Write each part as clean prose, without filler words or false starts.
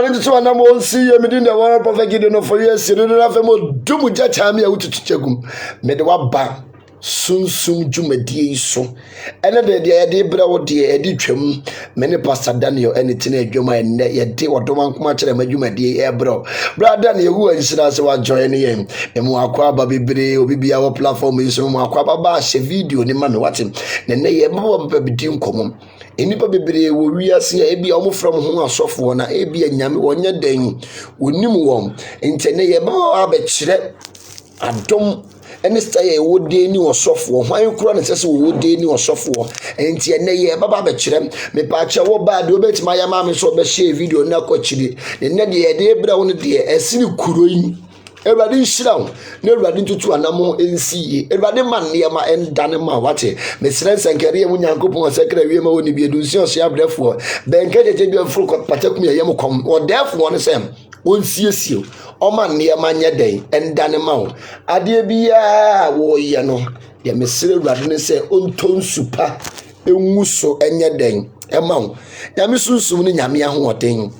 running to an amount see you within the world perfect you for years. You don't have a more doom jachami out to Chegum. Medawaba soon Jumedi so. Another day, bravo dear Editrum, many pastor Daniel, anything a Juma and yet day or don't much of a Juma dear bro. Brother Daniel, who is us while joining him. And Mwakwa Baby will be our platform is Mwakwa Bash video, the man watching. Then they have more baby doom common. Enipa bebree wo wiase ebi omo from ho asofo na ebi anyame wonye den wonim wom ntene ye ba abekire adom ene staye wo de ni osofo hwan kura ne sese wo de ni osofo enti ene ye ba abekire me pa acha wo ba de obetima ya ma me so be share video na kwachiri ne de ye de bra wo ne de esini kuro yi Everybody shroud, nobody to anamo NC, everybody man near my end Danema, what it, Miss Rens and Carrier when Uncle was secretary, we may be a Lucian, therefore, Ben Kennedy take your full Patak me a Yamacom, or therefore one same, won't see you, or man near Mania Day, and Danema. Adia Bia, Woyano, the Miss Radin say, Unton super, a musso, and your dang, a mount, Yamisu soon in Yamia Hoting.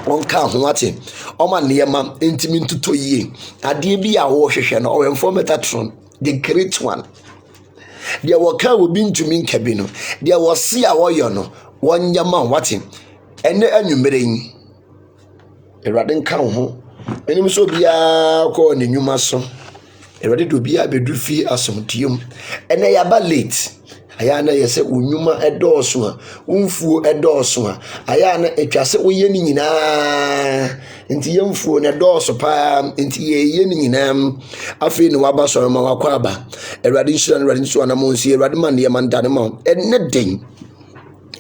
On count watching, or my near mam intimate to ye. A dear be a washing or informatron, the great one. There were car will be to mean cabino. There was see a warrior, one young man watching, and the enumerating. A radin count home. And him so be a call in the new mason. A ready to be a bedroom fee as some tium. And they are late. aya na yese unyuma edoso a umfuo edoso a aya na etwase woye ni nyina nti yemfuo na edoso pa nti ye ni nyina afi ni waba so ma wakwa aba Awurade nhyira na monsi Awurade man ye man dane ma enne den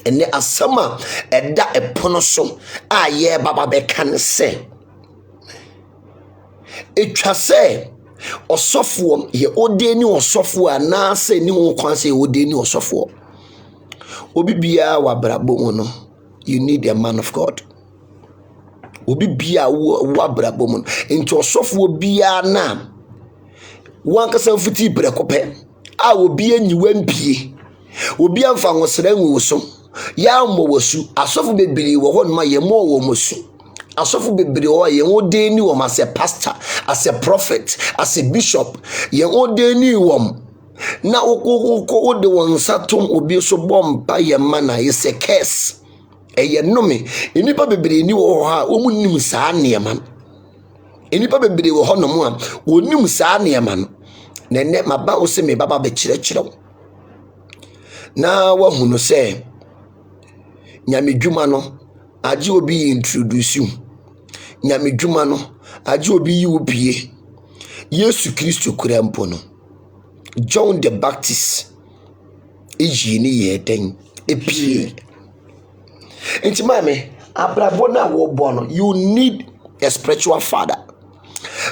enne asama eda epono so a ye baba beka ne se etwase osofo ye odeni osofo ana se ni won kwan se odeni osofo obi bia wa brabo no you need a man of God obi bia wa brabo mo enti osofo bia na wan kasa futi brekope a obi anyiwa mpie obi amfa nwosra nwuso ya mo wasu asofo bebiri wo ho no ye mo wo mosu asofo bebiri wo ye odeni wo ma se pastor as a prophet as a bishop ye odeni wo na wo de won satom obi so bomba ye mana ye se curse eye nome enipa bebiri ni wo ha wo munim saa neema enipa bebiri wo ho no mo a wonim saa neema no nene maba wo se me baba be kire na wa hunu se nyame dwuma no age obi introduce you nyame dwuma no age obi yi opie Yesu Kristo kurampo no John the Baptist eji ni ye den epie enti mame abrabo na wo bo no you need a spiritual father.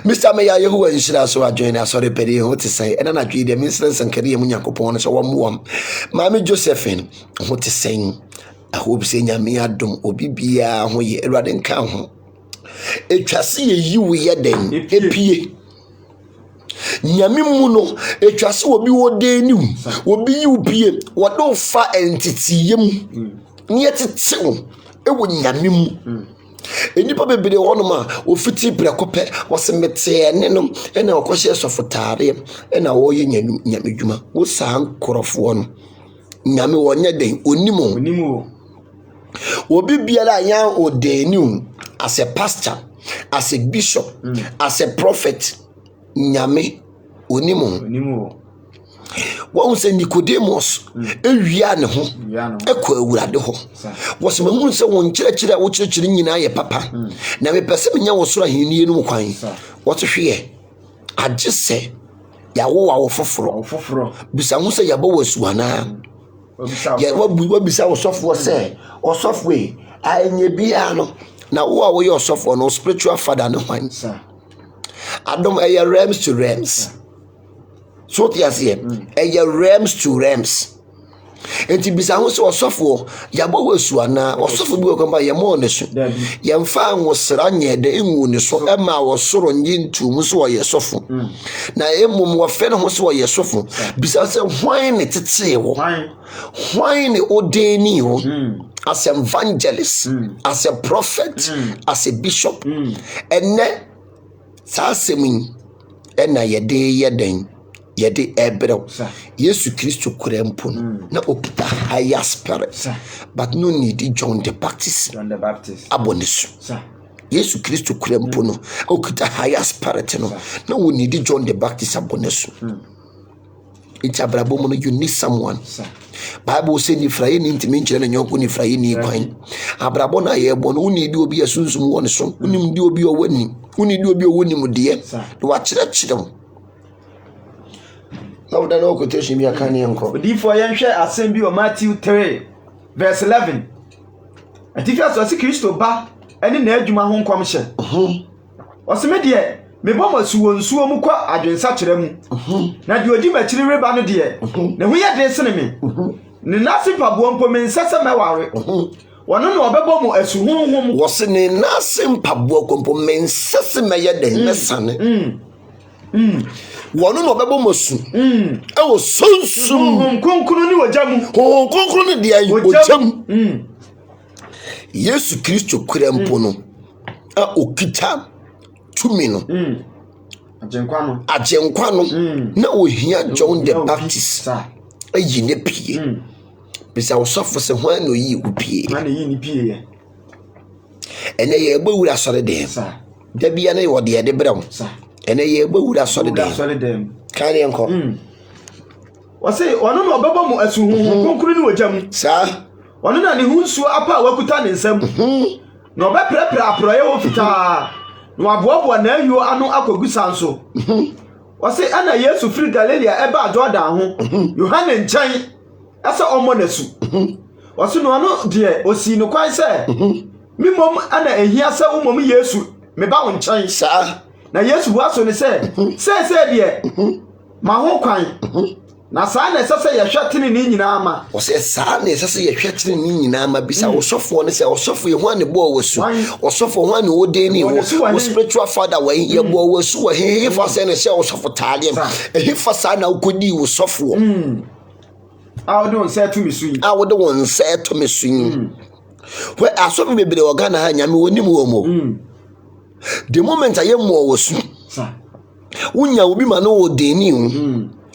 Mr. Meya Yehuwa nhyira so adwen asore pedi ho te sai ena na dwe de ministers nkade ye munyakopon no so wam mame Josephine ho te sai I hope say nyame adom obi bia ho ye Awurade nka ho etwase ye yiwo ye den epie nyame mu no etwase obi wo den ni obi yiwo pie wodo fa entity yem ne tetew ewo nyame mu enipa bebere wonoma ofiti brekope wosemete ne no ena okohye sofotare ena wo ye nyame dwuma wo san korofo no nyame wonye den onimo obi biara anya odeni as a pastor as a bishop as a prophet nyame onimo won se Nicodemus ewia ne ho ekọ awurade ho wosemahu se won kyerɛkyerɛ wo kyerɛkyerɛ nyina ye papa na me pese menya wo soro ahenie no kwan woto hwe age se yawo wa wo foforo bisa hu se yabo wasuana ya wabisa osofo se osofo e anye bia no na wo a wo ye osofo no spiritual father no kwan adom eye realms to realms so tias here realms to realms enti bisa ho se osofo yabo wasuana osofo bi okamba ye mo ne so ye mfa nwosra nye de enwu ne so e ma wo soro nyi ntum so wo ye sofo na emum wo fe ne ho so wo ye sofo bisa se hwan ne tete wo hwan ne odeni wo as an evangelist as a prophet as a bishop enne sa semin ena yeden yede ebrew Yesu Kristo kurampo na okita higher spirit but no need John the Baptist abonesu Yesu Kristo kurampo no okita higher spirit no na we need John the Baptist abonesu it's abrabo mo no you need someone Bible say ni fraye ni ntimi nkyere na nyoko ni fraye ni kwan abrabo na ye bo no we need obi asunsum woni so unim di obi owani we need obi owani mu de wa kyerɛ now the no quotation be akani enko odi for yenhwe asem bi o Matthew 3 verse 11 atifia so se Kristo ba ene na adwuma ho nkom hye oseme de me bɔ masuo nsuo mu kwa adwensa kyerɛ mu na de odi makiri reba no de ne ho yɛ de sene me ne nase pabo mpo me nsese meware wono no obɛbɔ mu asuhunhum wose ne nase pabo kompo me nsese meyɛ de mesane wono no obɛbɔ masu ɛwɔ sonsum konkunu ni wajamu konkunu ni de ayi wajam Yesu Kristo kurampo no a okita tumi no ajenkwa no na ohia John the Baptist ayi ne pie bisa osofo se ho na oyi upie ene ye gbawura sore de da bia na wo de brem ene ye gbawura sore de dem kan enko say ono no obeba mu asuhuhu konkru ni wajam sa ono na ne hunsuo apa wakuta ne nsam no beprepre aproye wo fita no aboabo na ayuo ano akogusa nso wo say ana Yesu firi Galilea eba Jordan ho Yohane nchan asa omo nasu wo say no ano de osi no kwan say mimom ana ehia say umom Yesu me ba wo nchan sa na Yesu buaso ne say de ma ho kwan na saa na sese ye hwetene ni nyina ama o se saa na sese ye hwetene ni nyina ama bisa osofo ne se osofo ye ho ane bo wasu osofo ho ane ode ni wo spiritual father we ye bo wasu wo he fa se ne se osofo taade he fa saa na ukodi wo sofo a wo don say to me suyi a wo de won say to me suyi we asofo bebere ogana ha nyame woni mu wo mo the moment aye mo wasu unya obi ma no ode ni hu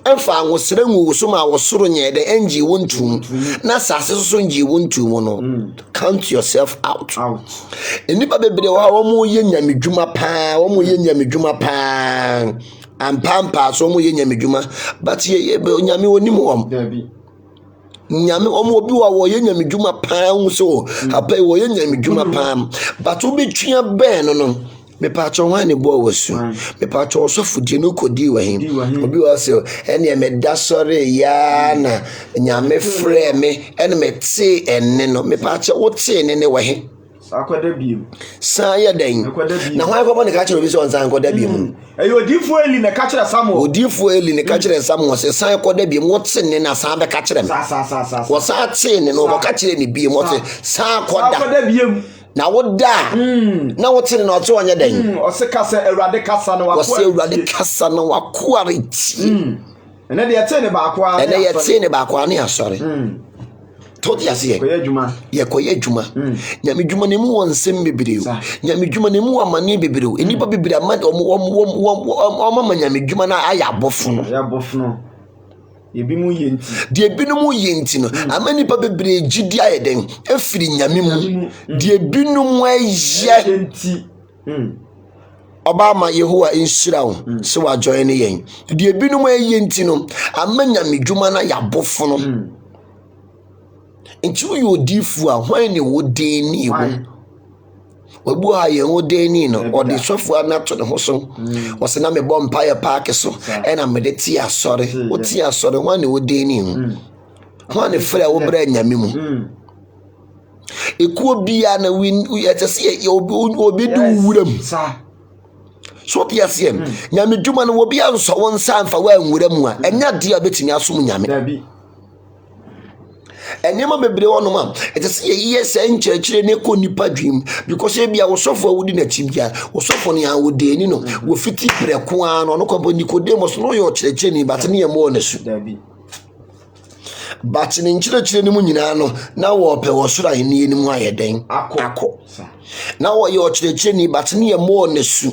emfa anwosere nwu so ma wosoro nyede enji wontum na sase so nji wontum no count yourself out enipa bebere wa mo ye nyamedwuma pa wo mo ye nyamedwuma pa ampampa so mo ye nyamedwuma but ye nyame onim wom nyame omo obi wa wo ye nyamedwuma pa hu so apa wo ye nyamedwuma pa but obi twia ben no me pacho wane bo wasu me pacho osofu die no kodi wa hin obi wa se ene me da sore ya na nyame frɛ me ene me te enne no me pacho wo te enne ne wa hin akoda biem sa ya den na ho akɔbɔ ne ka kyerɛ obi se on san akɔda biem ayo odifo Eli ne ka kyerɛ Samuel odifo Eli ne ka kyerɛ Samuel se san akɔda biem wo te ne na san be ka kyerɛ me sa wo sa te ne no wo ka kyerɛ ne biem wo te san akɔda biem na woda na wotene na oto onye den o se kasa Awurade kasa no wako se Awurade kasa no wako areti ene de yete ne ba kwa ene yete ne ba kwa ne asore todi ase ye koye dwuma nyame dwuma ne mu wonsem bebere o nyame dwuma ne mu amane bebere o enipa bebere amane o mama nyame dwuma na aya abofo no yebi mu yenti de ebinom yenti no amani pa bebre gidi ayeden afiri nyame mu de ebinom ayye yenti Obama Yehowa inshira wo se wa join yen de ebinom ayenti no amanya medwuma na yabofo no nti wo yodifu a hwan ne wo den ni wo wabu ha ye wo den ni no odi sofo anato ne ho so wo se na me bom paye park so e na me de ti asore wo ti asore hwan ne wo den ni hwan ne frɛ wo bra nyame mu ekuo bia na wi yetese ye obi du wuram so ti asem nyame dwuma no wo bia nso won sanfa wa nwuram a enya de abetimi asom nyame enema bebre wono ma etese ye se nkyerkyere ne ko nipa dwim because e bia wo sofo awudi na tibia wo sofo ne awode ni no wo fiti preko ano no ko Nicodemus no yo kyerkyere ni bat ne ye mo ne su bat ne nkyerkyere ni mu nyina no na wo pe wo sura ni ni mu ayeden akọ na wo yo kyerkyere ni bat ne ye mo ne su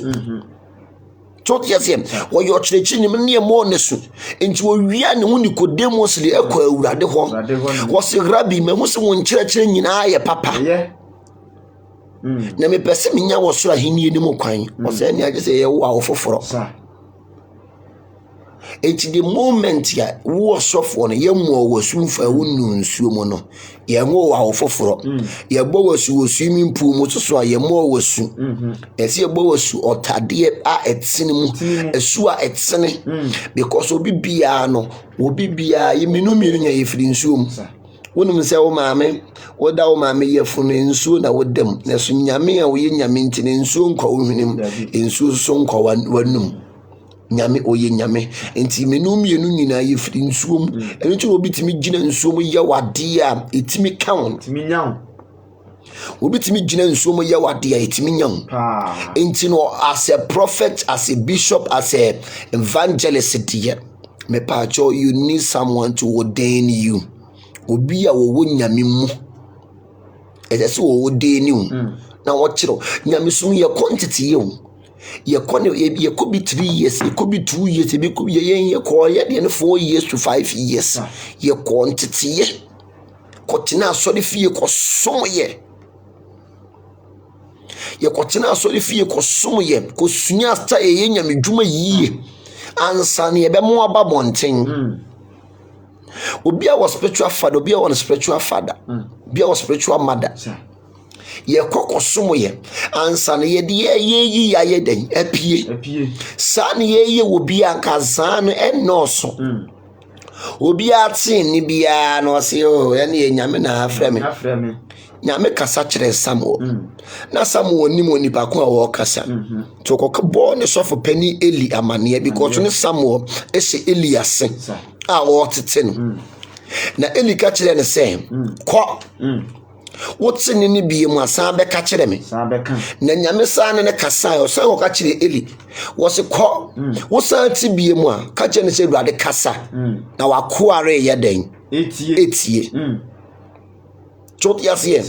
tot yasem wo yo kyerkyere ni ne ye mo ne su enti wo wia ne hu Nicodemus le ekọ Awurade ho wo se rabi me hu se wo nkyerkyere nyina ye papa na me pese me nya wo sura hini ni mu kwan wo se ne age se ye wo awofoforo enti the moment ya wo sofo no ye mo wo sumfa wo nunsuo mo no ye ngo wo awofoforo ye bo wo su wo swimming pool mo so ye mo wo su esi ye bo wo su otade a etene mu esu a etene because obi bia no obi bia ye menu nya ye firi nsuo mu wonum se wo maame wo da wo maame ye funu nsuo na wo dem na so nyame a wo ye nyame ntine nsuo nkwa wo hwenem nsuo so nkwa wanum nyame oye nyame enti menum yenu nyina ye firi nsuo mu eno ti obi timi gina nsuo mu ye wade a etimi count timi nyaw obi timi gina nsuo mu ye wade a etimi nyaw enti no as a prophet, as a bishop, as a evangelist dear me pacho you need someone to ordain you obi a wo nyame mu etese wo ordain you na wo kiro nyame sum ye quantity ye ye could be 3 years, it could be 2 years, it could be ye call ye 4 years to 5 years. Ye quantity ye kotina sorry fie ko som ye kotina sorry fie ko som ye ko sunya sta ye nyame dwuma yie ansa ne ye be mo aba bonten Obi a was spiritual father, obi a was spiritual father, obi a was spiritual mother. Ye kokosom ye ansa na ye de ye ya ye den apie sa na ye obi anka zan no enoso obi atin ni bia na o se o ye na nyame na afrɛ me nyame kasa kyerɛ Samuel na Samuel ni mo nipa ko a wo kasa to kokabo ne sofo pani Eli amane because ne Samuel e se Eli ase a wo tete no na Eli ka kyerɛ ne se kɔ wotse ni bie mu asan be ka kyerɛ me na nyame san ne kasa o san ko ka kyerɛ Eli wo se kɔ wo san ti bie mu a ka kyerɛ ne se Awurade kasa na wakoare ye den etie chot yasie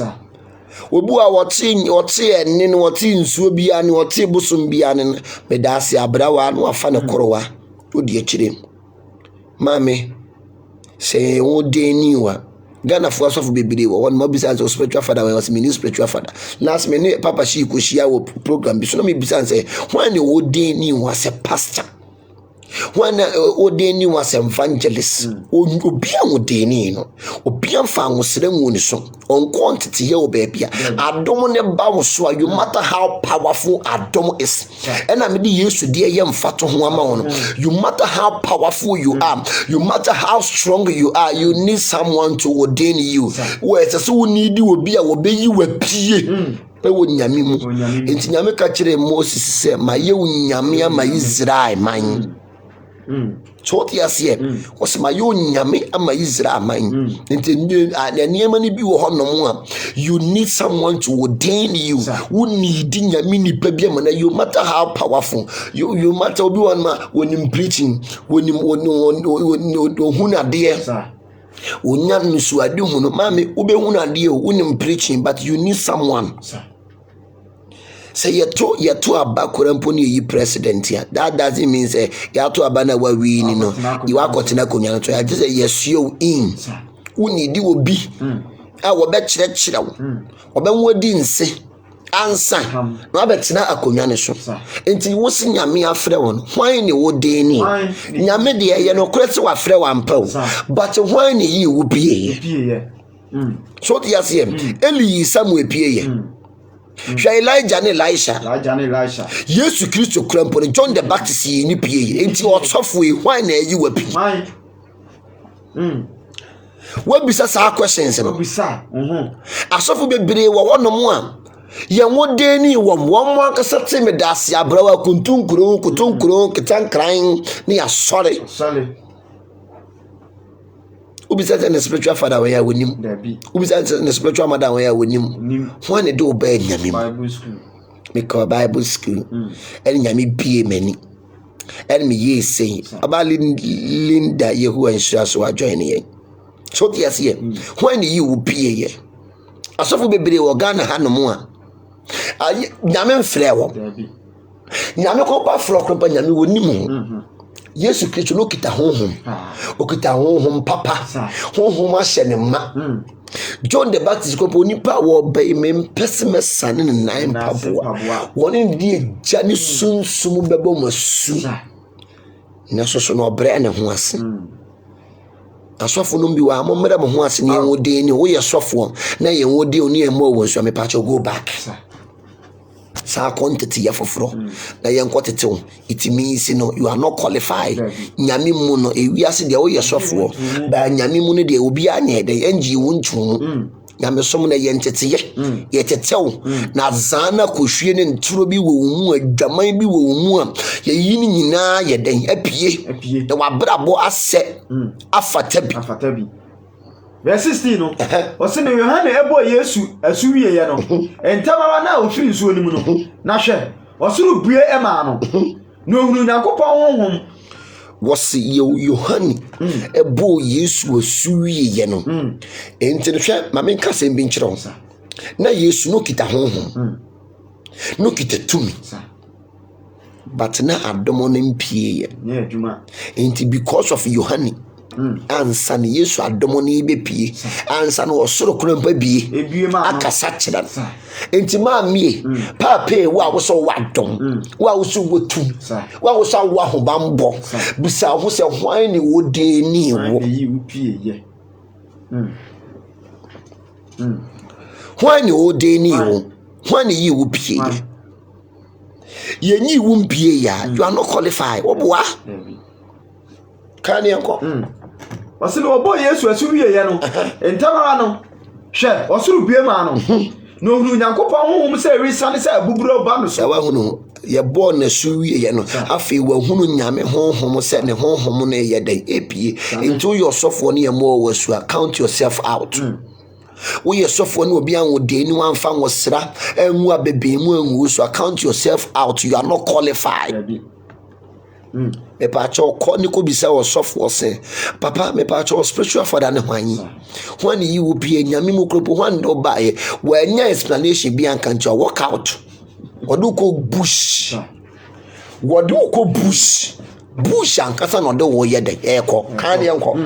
obu a wote enne no wote nsuo bia ne wote bosom bia ne me daase abrawa no afa ne korowa odi akire mame se wo deni wa Ghana for of baby one more besides spiritual father when was me spiritual father last minute papa she ko share wo program bi so no me besides say when the old day ni was a pastor when old day ni was an evangelist obi an old day ni no obi an fa wosere mu ni so on quantity here baby adom ne ba wo so you matter how powerful adom is and I me the yesu de ye mfato ho ama wo no you matter how powerful you are you matter how strong you are you need someone to ordain you where it's so need obi a wo be yi wa pie pe wo nyame mu enti nyame ka kire Moses se ma ye wo nyame ama Israel man choti asie was ma yo nyame ama Israel man enti niema ni bi wo honom a you need someone to ordain you who need nyame ni pa bi ama na you matter how powerful you matter obi one ma when him preaching when him hunade onya nsuade hu no mame obe hunade o when him preaching but you need someone say yeto abakora mponi yi president here that doesn't mean say yeto abana wa wi ni no you akotena konya to ya just yesuo in uni di obi a wo be kyerɛ wo obe nwodi nse ansa na abetena akonya ne so enti wo si nyame afrɛ wo no hwan ne wo de ni nyame de ye no korete wa frɛ wa mpaw but hwan ne yi wo pie so ti ase Eli Samuel pie ye Elijah ne Elisha Yesu Kristo krampo John the Baptist ni pie enti otofo e hwan na yi wa pi we bisa sa questions no asofo bebre wo wonom a ye wode ni wo mo akasa te me dase abrawa kuntunkuro kitankran ni ya sorry ubisa the spiritual father we ya wonim ubisa the spiritual mother we ya wonim who ne do ba nyame Bible school and nyame bie mani and me ye say about Linda Yehu and so are joining ye so yes here when you will be ye asofo bebre wo Ghana hanom a nyame mfrɛ wo nyame ko pa fro ko pa nyame wonim Yesu Kristo no kita honhom okita honhom papa honhom ahye ne ma John the Baptist ko nipa wo be mempesime sane ne nan paboa woni die jani sunsum bebo masu na so no obre ne ho ase asofo no bi wa mo mera mo ho ase ne wodi ni wo ye sofo na ye wodi oni e mo wo so me pa go back sa quantity ya foforo na ye nkotete it means you are not qualified nyame mu no ewiase de wo ye sofo ba nyame mu no de obi anya de enji wontu nyame som na ye ntete ye tetew na zana kohwie ne nturo bi wo mu adwaman bi wo mu a ye yini nyina ye den apie na wabrabo ase afatabi Verse 16 no ose ne Yohane ebo Yesu asuwie ye no entamara na ofiri nsuo ni mu no na hwe osuru bue ema no no hunu Yakobon honhom wose Yohane ebo Yesu asuwie ye no enti ne hwe ma menka sem bi nkyerɛ wo na Yesu no kita honhom no kita tumi but na adomo ne mpie ye enti because of Yohane ansa ne Yesu adomo ne bepie ansa no osoro kronpa bie akasa kyerɛ enti maamie papa wa wo so wadom wa wo so wotum wa wo so wa ho bambo bisa ho se hwan ne wo de ni wo hwan ne wo de ni wo hwan ne yi wo pie ye nyi wo mpie ya you are not qualified oboa kan yanko wasi no obo Yesu asu wie ye no entama no hwe osuru bie ma no no hunu Nyankopɔn honhom sɛ risane sɛ abuburo ba no so wa hunu ye bo na su wie ye no afi wa hunu nyame honhom sɛ ne honhom no ye dai epie into yourself ne ye mo wasu count yourself out we yourself no obi an wo de ni wan fa wo sra enwu abebe mu enwu so count yourself out you are not qualified me pa cho ko ni ko bisa wo sofo se papa me pa cho spiritual father ne hwanyi hwan yi wo pie nyame mu kropo hwan do bae wa nya explanation bi an kan cho work out wodu ko bush bush an kasa no de wo ye de eko kan ye nko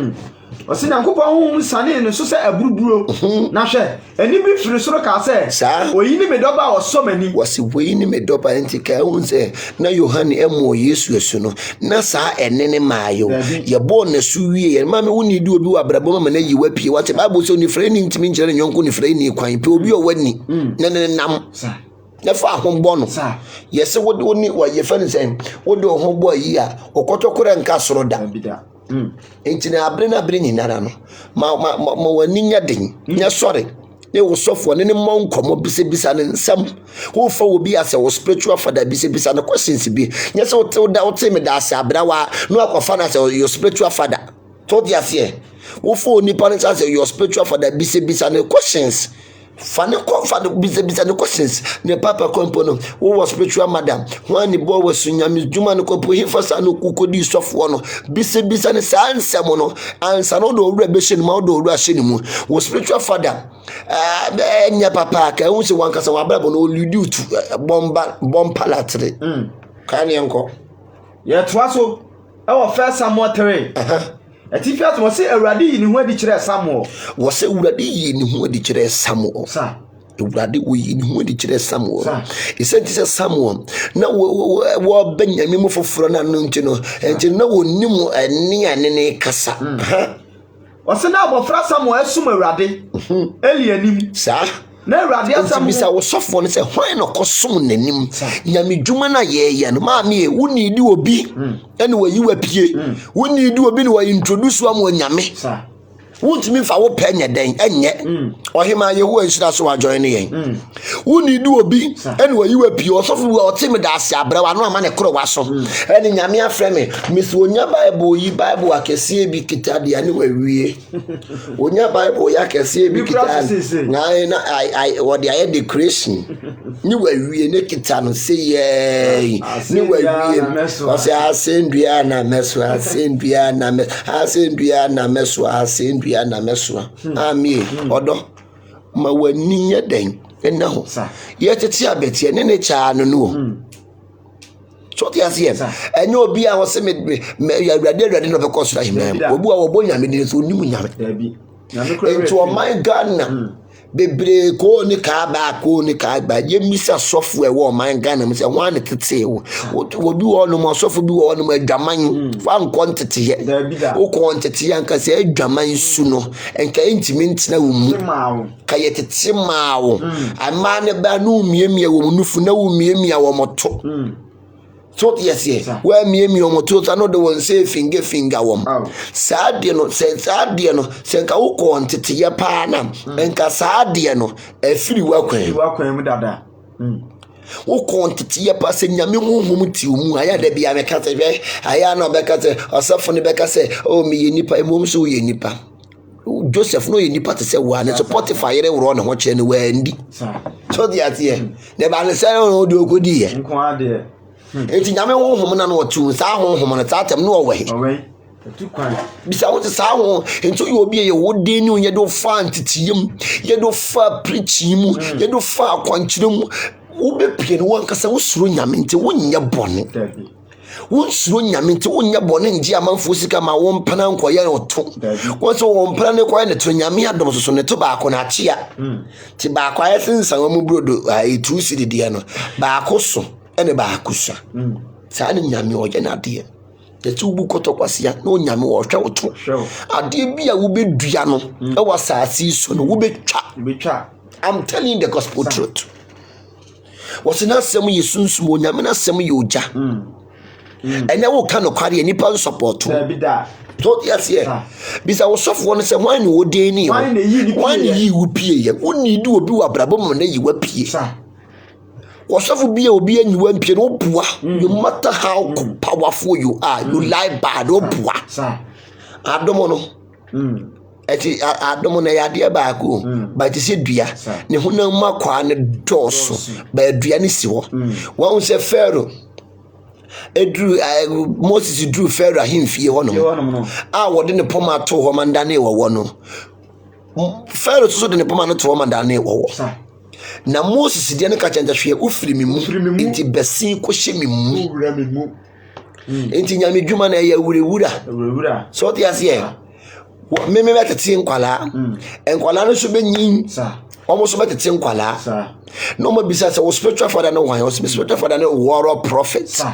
wasi Nyankopɔn honhom sane no so sɛ aburuburo na hwɛ ani bi firi soro ka sɛ oyi ni medoba osomani wasi oyi ni medoba enti ka hun sɛ na Yohane emo Yesu asu no na saa enene maayo ye bo na su wie ye ma me woni di obi wa brabo ma na yi wapie wate Bible so ni frɛ ni ntimi nkyere nyonko ni frɛ ni kwan pe obi o wani na nam na fa ahombo no yese woni wa ye fa ni sɛ wodi ohombo yi a okotokora nka soro da enti na abre ni nara no ma wani nya den nya sori ne wo sofo ne monkomo bisa ne nsam wo fa wo bi ase wo spiritual father bisa ne questions bi nya se wo te me da ase abra wa no akwafa na se your spiritual father to dia se wo fa oni pa ne say your spiritual father bisa ne questions fane bisa ne questions ne papa kompo no wo was spiritual madam hwan ni bo was nyame djuma ne kompo hi fasa no kukodi sofo no bisa ne sansem no ansa no do wura be hye no ma do wura hye mu wo spiritual father nya papa ka hu se wankasa wa brabo no ludi tu bomba latre kan yanko ye toaso e wo first Samuel 3 Atifiat was say Awurade yi ni hu adi kire Samuel. Was say Awurade yi ni hu adi kire Samuel. Sa. Awurade wo yi ni hu adi kire Samuel. He said this is Samuel. Na wo Benjamin mo foforo na no nti no. Enti na wo nim ane ne kasa. Was na abofra Samuel asum Awurade. Eli anim. Sa. Na Awurade asam bisa wo sofo ne se hwan na kosom nanim nyame dwuma na ye no ma me wo ni di obi ene wo yi wapie wo ni di obi ne wo introduce wa mo nyame wontimi fa wo pɛ nya den enye ohima Yehowa nhyira so wa join yen wo ni di obi ene wo yi wapie osofo wo otimi da ase abra wa no ama ne kro wa so ene nyame afrɛ me misi onya Bible akɛse bi kita de ane wa wie onya Bible ya akɛse bi kita na what the decoration ni wa wie ne kita no say ye ni wa wie o say asendua na meso asendua na meso ami odo ma wani nya den enna ho ye tete abeti ne cha no so ti asie enye obi a wo se me Awurade no be koso ahimam obi a wo bonya me ni so onimu nyame into o my God bebre ko ni ka ba ye misa software wo man Ghana me say wan tete wo bi wo no mo software bi wo no adwaman fa quantity ye wo quantity yanka say adwaman su no enka intimate na wo mu ka ye tete ma wo ama ne ba no miemie wo nufu na wo miemie wo moto so yes where miemie wo moto ta no de won say finger wo saade no se ka wo quantity ye pa na enka saade no afiri wakwan mu dada wo quantity ye pa se nyame honhom ti mu aya da bia me ka se hwe aya na be ka se osafo ne be ka se o me ye nipa emom so ye nipa Joseph no ye nipa te se wa ne so Potiphar yere woro ne ho che ne wa ndi so dia tie ne ba ne se no de okodi ye nko ade enti nyame honhom na no tu sa honhom na tatem no owe tukwan bisa wo sa ho enti yo obi ye wo de ni onye do fa antitiyem ye do fa preaching ye do fa akwankyerem wo be pie no wankasa wo suro nyame enti wo nya bone won suro nyame nti won nya bone nji amanfo sika ma won pana nkoye oto won so won pana ne koye ne to nyame adom so ne to ba ko na chia ti ba ko aye sensan wo mu brodo ai 2 cedi dia no ba ko so ene ba ko sa sa ne nyame oje na de yeti ubu kotokwasiya no nyame wo hwe woto ade bia wo bedua no e wasasi so no wo betwa I'm telling the gospel truth wasina sem yesunsum o nyame na sem ye oja ene wo ka no kware nipa support so yes yeah bisa wo sofo no se hwan ni wo den ni hwan ni yi wo pie ye wo ni di obi wa brabo mo na yi wa pie Wasafu be obi anyiwa mpie no bua no matter how powerful you are you lie bad obua adomo no eti adomo na yade ba ko ba ti se dua ne honam makwa ne doso ba dua ne si ho won se Pharaoh edru Moses drew Pharaoh ahimfie ho no wode ne poma to ho mandane wo no Pharaoh so de ne poma no to ho mandane wo na Moses de ne ka chanja hwe ofiri mi mu nti besin ko hye mi mu nti nyame dwuma na ya wurewura so te ase me metete nkwala enkwala no so benyin omo so metete nkwala no mo bisa se wo spiritual father no wan wo spiritual father no war prophet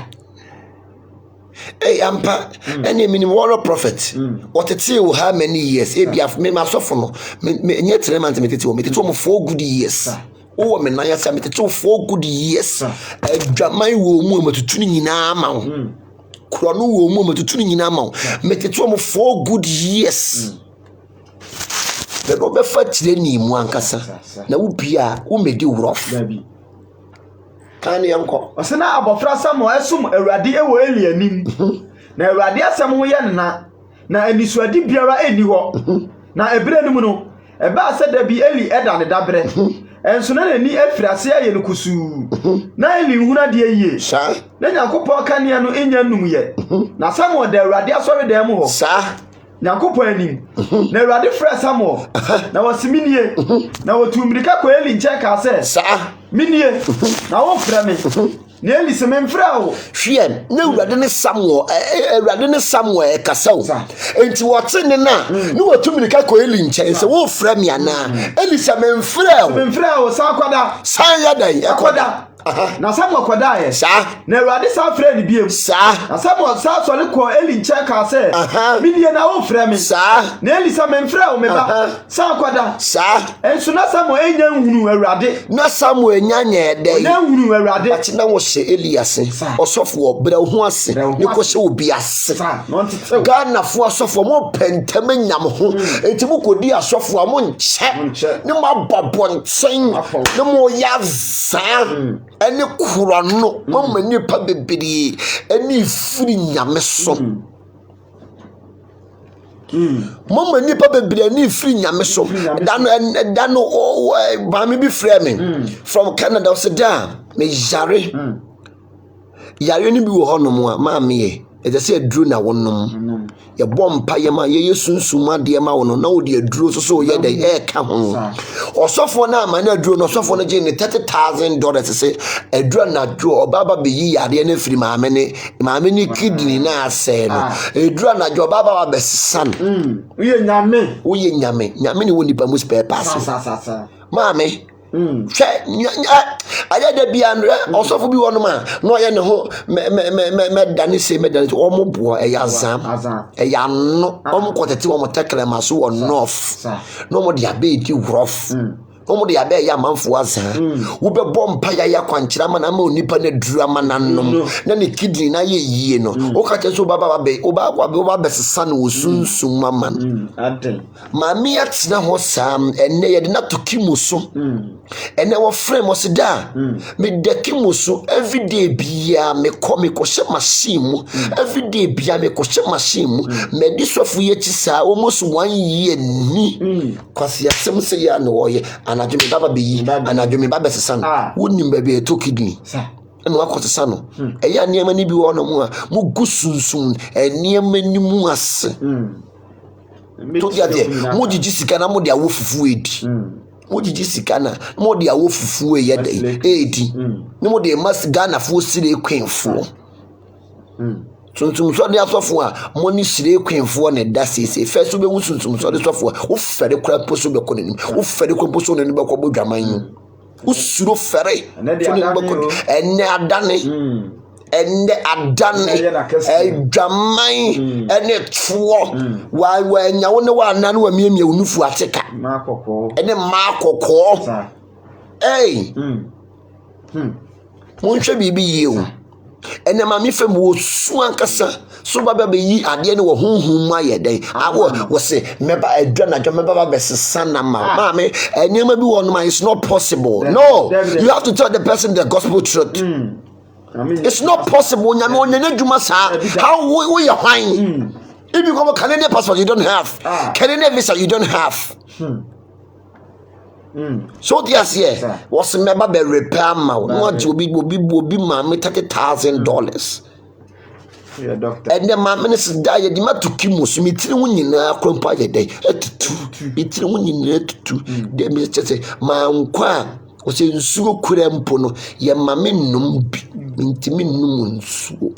hey ampa any minimum war prophet otete wo how many years e bia me masofo no me nye 3 months metete wo 4 good years o me na ya se metete 4 good years adwaman wo mu matutu nyina ma wo kuro no wo mu matutu nyina ma wo metete wo 4 good years bebo be fa tire ni mu ankasa na wo bia wo medi rough kan yanko osena abofra Samuel esum awurade ewo Eli anim na awurade asem ho ye na anisuade biara eni ho na ebere nim no ebe aseda bi Eli eda ne dabre enso na ni afirase aye no kusu na Eli huna de yie sa na Yakobon kanea no enya num ye na Samuel da awurade asori da mu ho sa Yakobon anim na awurade fra Samuel na wasiminie na wotumrika ko Eli nche ka se sa minie na wo fra me na Eli se me mfra wo hwe na awurade ne Samuel kasa wo enti wote ne na ne wotumrika ko Eli nche se wo fra me ana Eli se me mfra wo sa kwada san ya dan akoda na Samuel kwada ye sa na awurade sa fra ni biem sa na Samuel sa so le ko Eli nche ka se minie na wo fra me sa na Eli se me mfra wo me ba sa kwada sa enso na Samuel enya hunu awurade na Samuel nyanye de na hunu awurade ati na wo hye Elias osofo obra ho ase ne ko hye obi ase Ghana fo asofo mo pentem nyam ho enti mo kodi asofo mo nche ne mo babonten ne mo yaza ene kuro no mo mani pa bebiri ene firi nyame so mama ni pa bebere ni free nyame so dano ba me bi frɛ me from Canada so da me yare ni bi wo honom a ma me e just say aduru na wonom ye bompa ye ma ye sunsun ade ma wono na wo de aduru so ye de e ka ho osofo na ma na aduru no osofo no je ne $30,000 say aduru na aduru obaba be yi yare na free ma me ni kidney na ase no aduru na jo baba wa besan uye nyame ni woni pa mu spare pass ma me aya da bia osofo bi wono ma no ye ne ho me dani o mo bo e yazam e ya no o mo kotete o mo tekle ma so on north no mo dia be di rough no mo dia be ya manfo azan wo be bompa ya kwankyira ma na ma onipa na duru ama nanom na ne kidney na ye yie no o ka che so baba be o ba be sesa no sunsun mama ma mi atina ho sam enne ye de na tokimuso ene wo frame mo se da me dekimuso everyday bia me ko hye machine mu everyday bia me ko hye machine mu me disofu ye ti sa almost 1 year ni kwase yasem se ya no wo ye anadwumi baba be yi anadwumi baba sesa no wonim ba be to kidney eno akotesa no eya niam ni bi wo no mu a mu gusunsun eniam ni mu ase to dia de mu jiji sika na mu de awo fufu edi mo jiji sika na mo de awo fufu ye de edi ni mo de mas Ghana fo sire kwenfo sunsun so de asofo a mo ni sire kwenfo ne da sese fe so be wu sunsun so de sofo wo fere kura poso be konanim wo fere kura poso ne be ko bodwaman wo suro fere so ne be ko enne adane dwaman ene tuo wa nyawo ne wa na wa miemie unufu ateka ene makoko mo nhwe bibi yiwo ene ma mi fem wo su ankasa so baba be yi ade ne wo honhom ma yeden awo wo se meba adwa na dwa meba ba sesa na ma me ene ma bi wo no ma it's not possible. No, you have to tell the person the gospel truth. It's not possible. Nyame onye dwuma sa how we are fine. If you come a Canadian passport you don't have, Canadian visa you don't have. So yes, yeah, was member be repair ma no ji obi ma me $30,000. Yeah, doctor. And the man minister die di ma to kimo so me tiri wunyina krompa ye dey etutu itiri wunyina etutu dem say ma nkwa o se nsuo kura mpo no ye ma me num bi ntimi num nsuo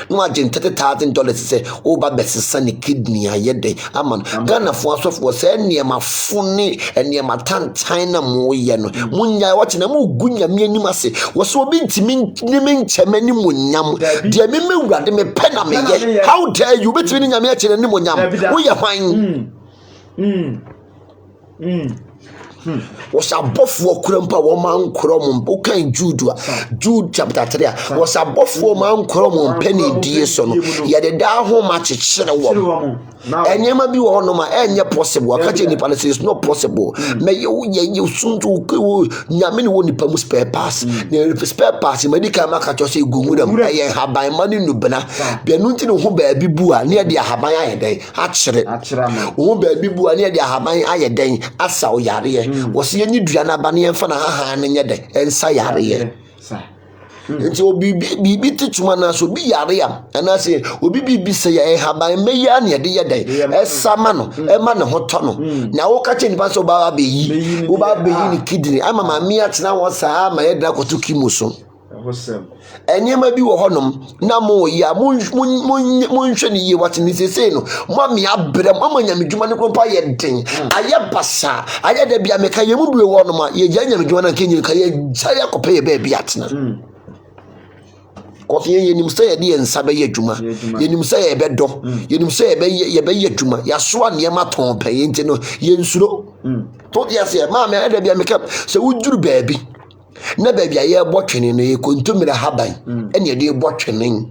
no agent $30,000 say o ba besesa ne kidney ayede aman Ghana fo asofo say niema fone niema tantan na mo ye no munya wache na mo gunya me anim ase wo so obi ntimi nimi nchemani munyam de me mewurade me pe na me ye how dare you betimi nyame ache na ni munyam wo ye hwan was a buff for Krumpa woman crom bokan Jude chapter 3 was a buff for man crom penny dear son yet the down home match woman and you may be one of my any possible catching the palace is not possible may you soon to Yamin won't permit spare pass the spare pass medical market say good and have by money nubana be anointing who baby bua near the Habaya day actually who baby bua near the Habaya day as saw yari was any Diana Banny and Fana and yet and sayare. Nti obi bibi tichuma so bi yare am ana se obi bibi se ya ha ban me ya ne de yeden esama no e ma ne hoto no na wo ka che ni ba so ba be yi wo ba be yi ni kidney ama ma mi atena wo saa ma ye dra koto kimo so enyema bi wo honom na mo ya mo nhwe ni ye wat ni sese no mo me abre mo amanyamedwuma ne krompa ye den aye basa aye da bia me ka ye mu bi wo honom ye gya nyamedwuma na kenyi ka ye sai akopa ye ba bi atena kofi yenim say ye de nsa be ye dwuma yenim say ye be do yenim say ye be ye dwuma ya so ane ma ton pa ye nti no ye nsuro to dia se ma me da bia me ka se wuduru baabi na baabi aye botwene no ye kontomira haban ene de botwene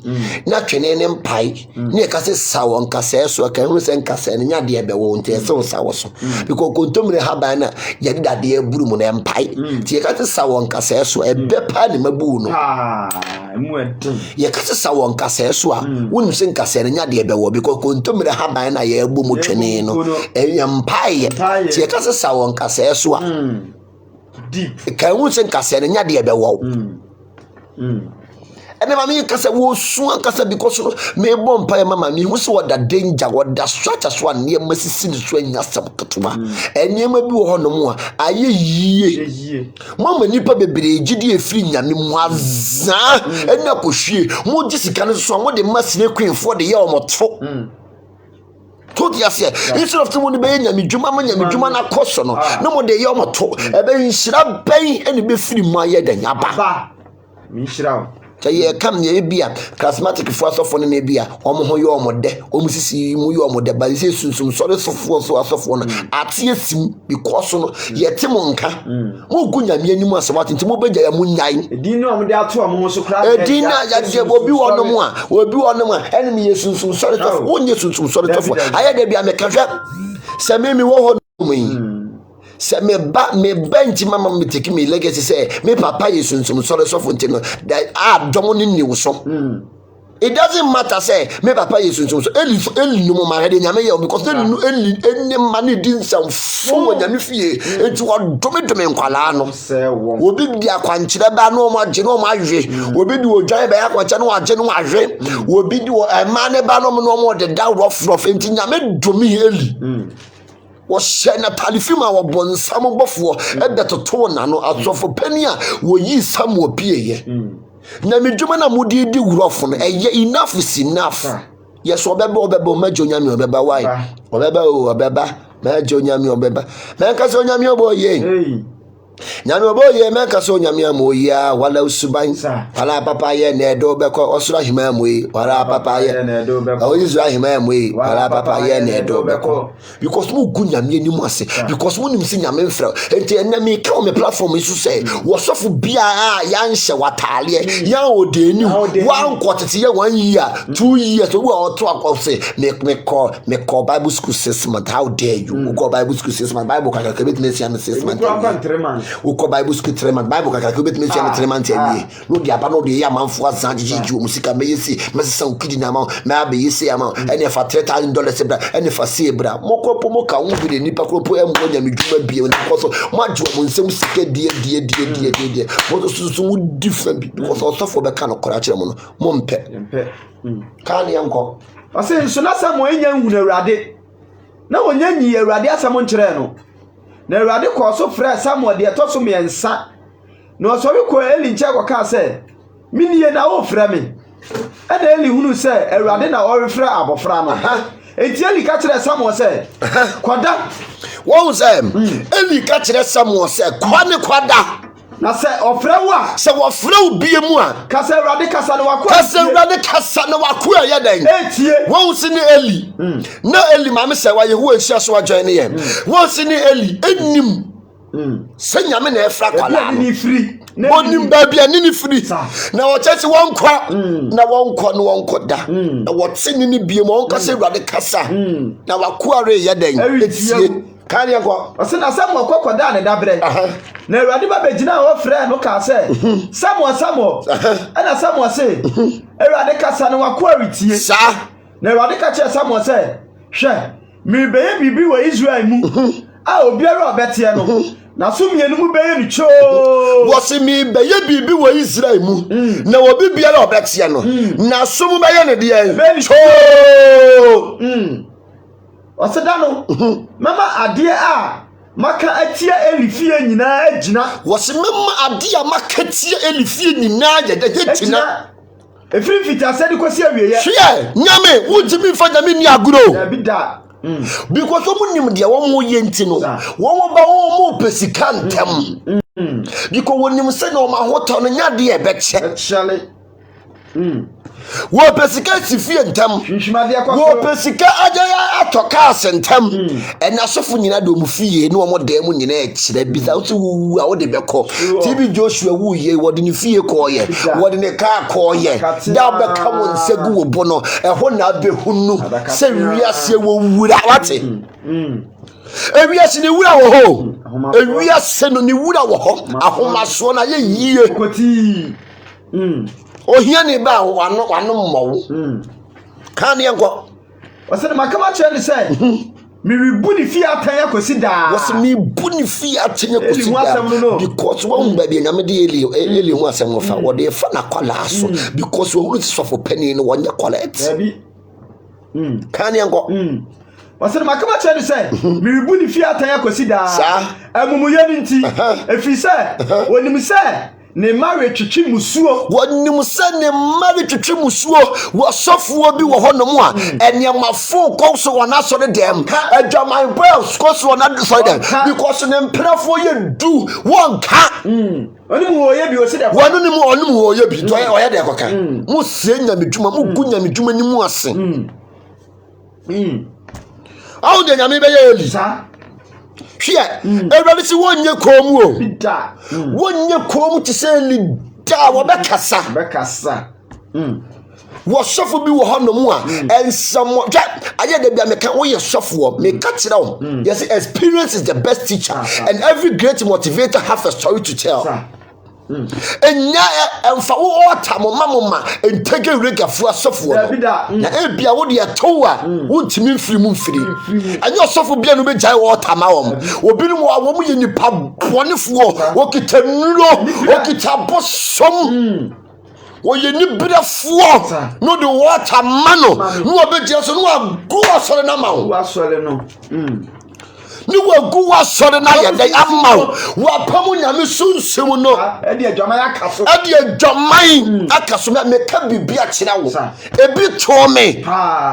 na twene ne mpai ne ka se sawo nkasa so ka hu se nkasa ne nya de be wo nti se sawo so because kontomira haban na ye de dade aburu mu ne mpai ti ye ka se sawo nkasa so e be pa ne mabu no ye ka se sawo nkasa so a wonu se nkasa ne nya de be wo because kontomira haban na ye abu mu twene no e mpai ti ye ka se sawo nkasa so a deep kan hu sen kase ne nya de be wo ene mama yi kase wo su an kase because me bom pa mama mi hu se wo da danger wo da stretch so an ne masisi ne so anya sab ketuma ene ma bi wo ho no mu a aye yie mama nipa bebere gidi efiri nyame mu azza ene akohwie mo gisika ne so mo de masine queenfo de ye o moto told you say instead of someone be nyamedwuma na koso no no mo de yom to e be nhira ban ene be firi mu ayeda nyaba mi nhira ye kam ye bia charismatic fo asofo ne bia omo ho yom de omo sisi mu yom de ba se sunsum sore sofo so asofo no ate asim because no ye temo nka mo gunyame anim asewat nti mo begya ya mu nyai edin no omo de ato omo so kra edin na ya de obi wonom a ene me ye sunsum sore sofo wonye sunsum sore sofo aye de bia me kahwa se me wo ho mu se me bench mama me take me legacy say me papa is sunsum sore sofo ntino that dom ni niwo so it doesn't matter say me papa is sunsum so eli no ma hede nyame ye because eli mani din sam fo nyame fie enti wo dome nkwala no obi bia kwankyere ba no ma gye no ma hwe obi di odwan ba ya kwacha no agye no ahwe obi di ma ne ba no mo de da rough enti nyame dome eli was na talifima wa bonsam bofo e betoto na no asofo pani a wo yi sam wo pieye nyame dwuma na mudi di wurofo no enough is enough. Yes, obeba majo nyame obeba why obeba majo nyame obeba men ka so nyame obo ye nyame obo ye men ka so nyame amoya wala usuban wala papa ye na edo beko osura hima amoyi wala papa ye na edo beko oyizura hima amoyi wala papa ye na edo beko because mu gu nyame ni mu ase because mu nim si nyame mfra enti enami ka o me platform isu say wo sofo bia ya nhye watale ya odeni wan kwotete ye 1 year 2 years we oto akose me call Bible school 6 months. How dare you go Bible school 6 months? Bible ka kabet me 6 months. Uko Bible school 3 months. Bible ka kabet me 3 months eni no dia ba no de ya manfo azan jiju musika me yesi mesesa ukidi na ma me be yesi ama ene fa $3,000 bra ene fa se bra mokopo moka wo bi de nipa kropo em go nyame dwuma bie because majo mo nsem sika die mo so mu different because also for be kan okora kire mo no mo mpe kan yanko ase nso na samo enya nhunu awurade na wonya nyi awurade asamo nkire no na awurade ko so frɛ Samuel de to so miensa na osori ko Eli nche ko ka se minie na wo frɛ me ada Eli hunu se awurade na o refrɛ abofra no enti Eli ka kyerɛ Samuel se kwada wo se Eli ka kyerɛ Samuel se kwada na se ofrɛ wa se wo frɛ obie mu a ka se awurade kasa na wako ya den etie wo se ni Eli na Eli ma me se wa Yehowa nhia so adwan ne ye wo se ni Eli enim se nyame na efra kwala ni free onim babia ni free na wo church won kwa na won kɔ da na wo tse ni bie mu won ka se awurade kasa na wako are ya den etie kan yanko ose na Samuel kokoda ne dabre na awurade ba begina wo frɛ no ka se Samuel ana Samuel se awurade kasa no wako aretie sa na awurade ka kyerɛ Samuel se hwɛ mi beye bibi wɔ Israel mu a obiara obetie no na so mienu mu beye ni cho wo se mi beye bibi wɔ Israel mu na obi biara obetie no na so mu beye ne de cho oseda no mama ade a maka atia Elifie nyina agina wo se mama ade a maka tia Elifie nyina agina efiri fita sedi kosi awieye hwe nyame wujimi fa nyame ni aguro na bida because omunim de wo mo yenti no wo ba wo mo pesika ntem because wonim se na o ma hoto no nya de e be che wo pesika sifie ntem wo pesika aja atoka asentem ena sofo nyina do mu fie ne wo dem nyina e kire bisa wo wu a wo de beko TB Joshua wu ye wo de ne fie ko ye wo de ne ka ko ye da be ka won segu wo bo no ho na be hunu se wiase wo wura wate ewiase ne wura wo ho ewiase no ne wura wo ho ahomaso na ye yie koti ohia ne ba wano mmowo kan yanko wase na makama kyerɛ ne sɛ mi rebu ni fie atan akosi da wase mi bu ni fie atan akosi da because one ba bi nyame de Eli hu asɛm no fa wo de fa na kwala aso because wo sofo pani no wonye collect kan yanko wase na makama kyerɛ ne sɛ mi rebu ni fie atan akosi da amumuye ni nti efi sɛ wonim sɛ ne mare twetwe musuo wonim se ne mare twetwe musuo wo sofuo bi wo honom a eniamafo ko so wona so de dem adwaman boys ko so wona so dem because ne mprafo ye du wonka onim wo ye bi o se de onim wo ye bi to o ye de koka mu sie nyamedwuma mu gu nyamedwuma ni mu ase awu de nyame be ye Eli hwia ewrade si wonye komu o wonye komu ti se Eli da wo bekasa wo sofo bi wo honom a ensamo aye de bia meka wo ye sofo me ka kire wo yes experience is the best teacher and every great motivator have a story to tell enya emfa wo otamo mamoma entege regafu asofo na ebia wo de etowa wontimi mfiri mu mfiri anya osofo bia no bejai wo otama wo obinu wo mu ye nipa bonefo wo kitanuro wo kitabosom wo ye ni brefo no de water mano no obejia so no agu asore na ma wo asore no ni wagu wasɔre na yɛ dɛ ama wo wapamu nyame sunsum no ɛde adwaman aka so meka bibi akyerɛ wo ebi to me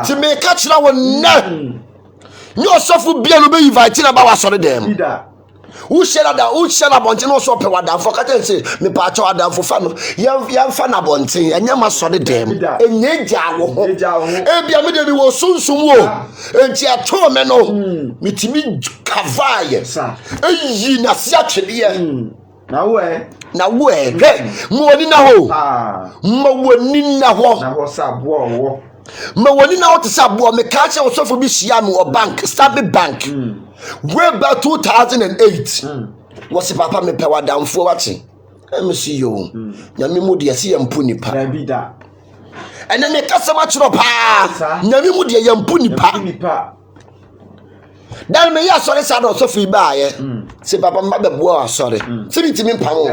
ti meka kyerɛ wo nɛ nyɛ ɔsɔfo bia no bɛyi invite na ba wasɔre dɛm Ushara bonte no so pe wadamfo ka ten se me pa cha wadamfo fa no yemfa na bonte enya ma so de dem enye gya wo ho e bia me de bi wo sunsum wo enti ato me no mitimi kavaye eyi na se atwede ye na wo he mo woni na ho na ho sabo wo ma woni na ho te sabo me ka che osofo bi hia me wo bank Stanbic Bank way back 2008 was papa me pe wadamfo wate me see you nyame mu de se yampu nipa rabida ene me kasama chiro pa nyame mu de yampu nipa dan me ya sori sa do so fi ba ye se papa mba be bo asori se bitimi mpamo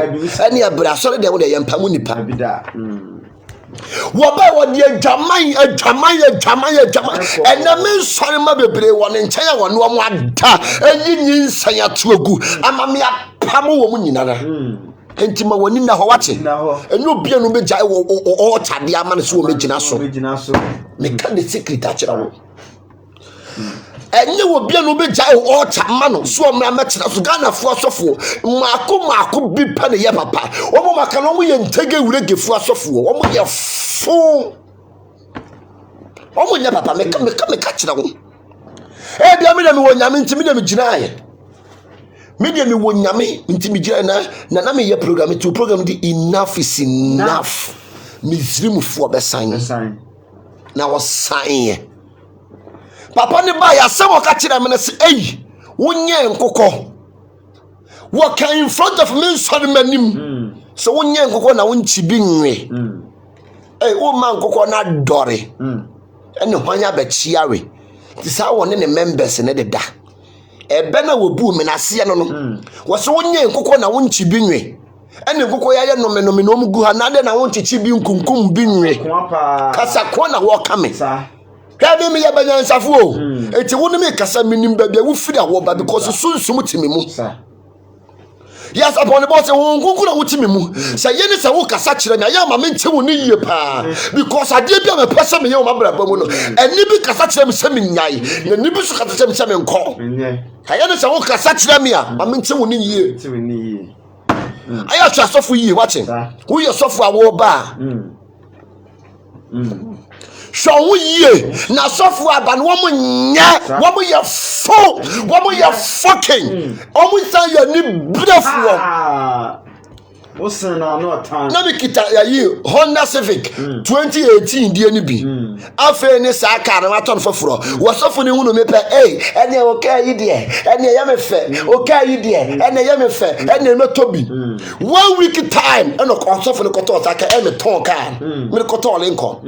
ene abra sori de wo de yampamu nipa rabida Waba wadi adwaman ena me nsori ma bebre won nchen ya won wo ada eyi nyinsan ya tuagu ama me apamo wo mu nyinara enti ma woni na ho wache enyo bia no beja o tade ama ne so wo megina so me ka the secret akira wo enye wo bia no beja o tama no so me amekira so Ghana fo asofo maako bi pa ne ye papa wo mo maka no mo ye ntege wuregefu asofo wo mo ye fo wo mo nya papa me ka kira wo bia me de me wo nyame ntimi de me gina aye me de me wo nyame ntimi gina na me ye program di enough is enough mizrimu fo besan na wo san papa ne ba ya sem o ka kire me se wonye nkokɔ wo kan in front of me so de manim so wonye nkokɔ na wonchi bi nwe wo man nkokɔ na dore ene hwanya ba chiawe ti sa won ne members ne de da ebe na wo bu me na se no wo so wonye nkokɔ na wonchi bi nwe ene nkokɔ ya ye no me no mu gu ha na de na wonchichi bi nkunkum bi nwe kasa ko na wo ka me Kade me yabanya nsafo o enti wonu me kasa minim ba bia wo firi awo ba because sunsum timi mu yes upon the boss won kunkuna wo timi mu say ye ne say wo kasa kire me ya ma me nche wo ne yie pa because ade bia me pese me ye wo mabra ba mu no eni bi kasa kire me se me nyai na ni bi su kasa kire me se me nko ye ne say wo kasa kire me a ma me nche wo ne yie aya twa sofo yie watching wo ye sofo awo ba so ye na sofo aba no wo nya wo ye fo wo ye fucking o mu san ya ni brefo Osana no time na bikita ya yi Honda Civic 2018 die ni bi afa ni sa car na ton foforo wo sofo ni hunu me pe ene o ka yi de ene ya me fe o ka yi de ene ya me fe ene no tobi 1 week time ene ko sofo ni ko to sa ka ene ton car me ko to linko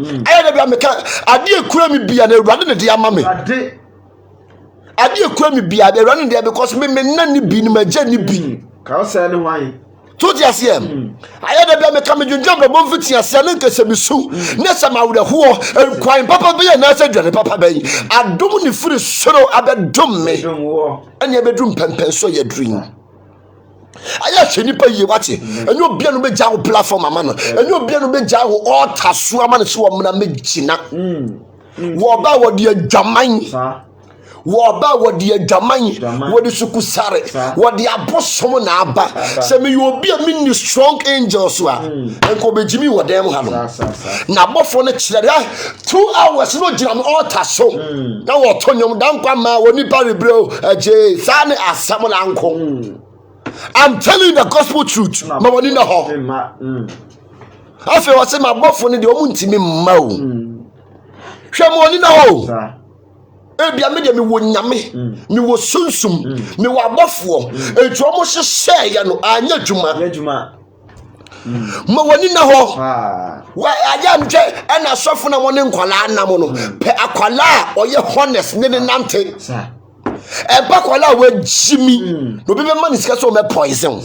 aye bia meka ade ekura mi bia na ewrade ne de ama me ade ekura mi bia de ewrade ne de because me na ni bi ni magya ni bi ka o se ne hwan to ti asem aye bia meka me dwundwa bro mfiti ase na nkese mi su ne se ma wure ho kwan papa be na se dwane papa be adom ni firi soro abedom me ene abedum pempen so ye dream aya hwani pa yie wache enyo bia no beja wo platform ama no enyo bia no beja wo altar so ama no so wo mna megina wo ba wo de adwaman wo ba wo de adwaman wo de sukusare wo de abosom na aba se me yo bia me ni strong angels so a enko bejimi wo dem ha no na bofo no kire 2 hours no gina no altar so na wo tonyom dan kwa ma wo ni pa rebreo aje sa ne asam na anko I'm telling you the gospel truth. Ma woni na ho. Afi wo se ma bofo ne de o muntimi mma o. Hwe mo woni na ho. Bia me de me wo nyame, me wo sunsum, me wo abofo. Etu o mo hye ya no anya dwuma. Ma woni na ho. Wa aja mtwe na sofo na mo ne nkwala anam no. Pe akwala oye honest ne nante. Epakwala we jimi no be man is so me poison.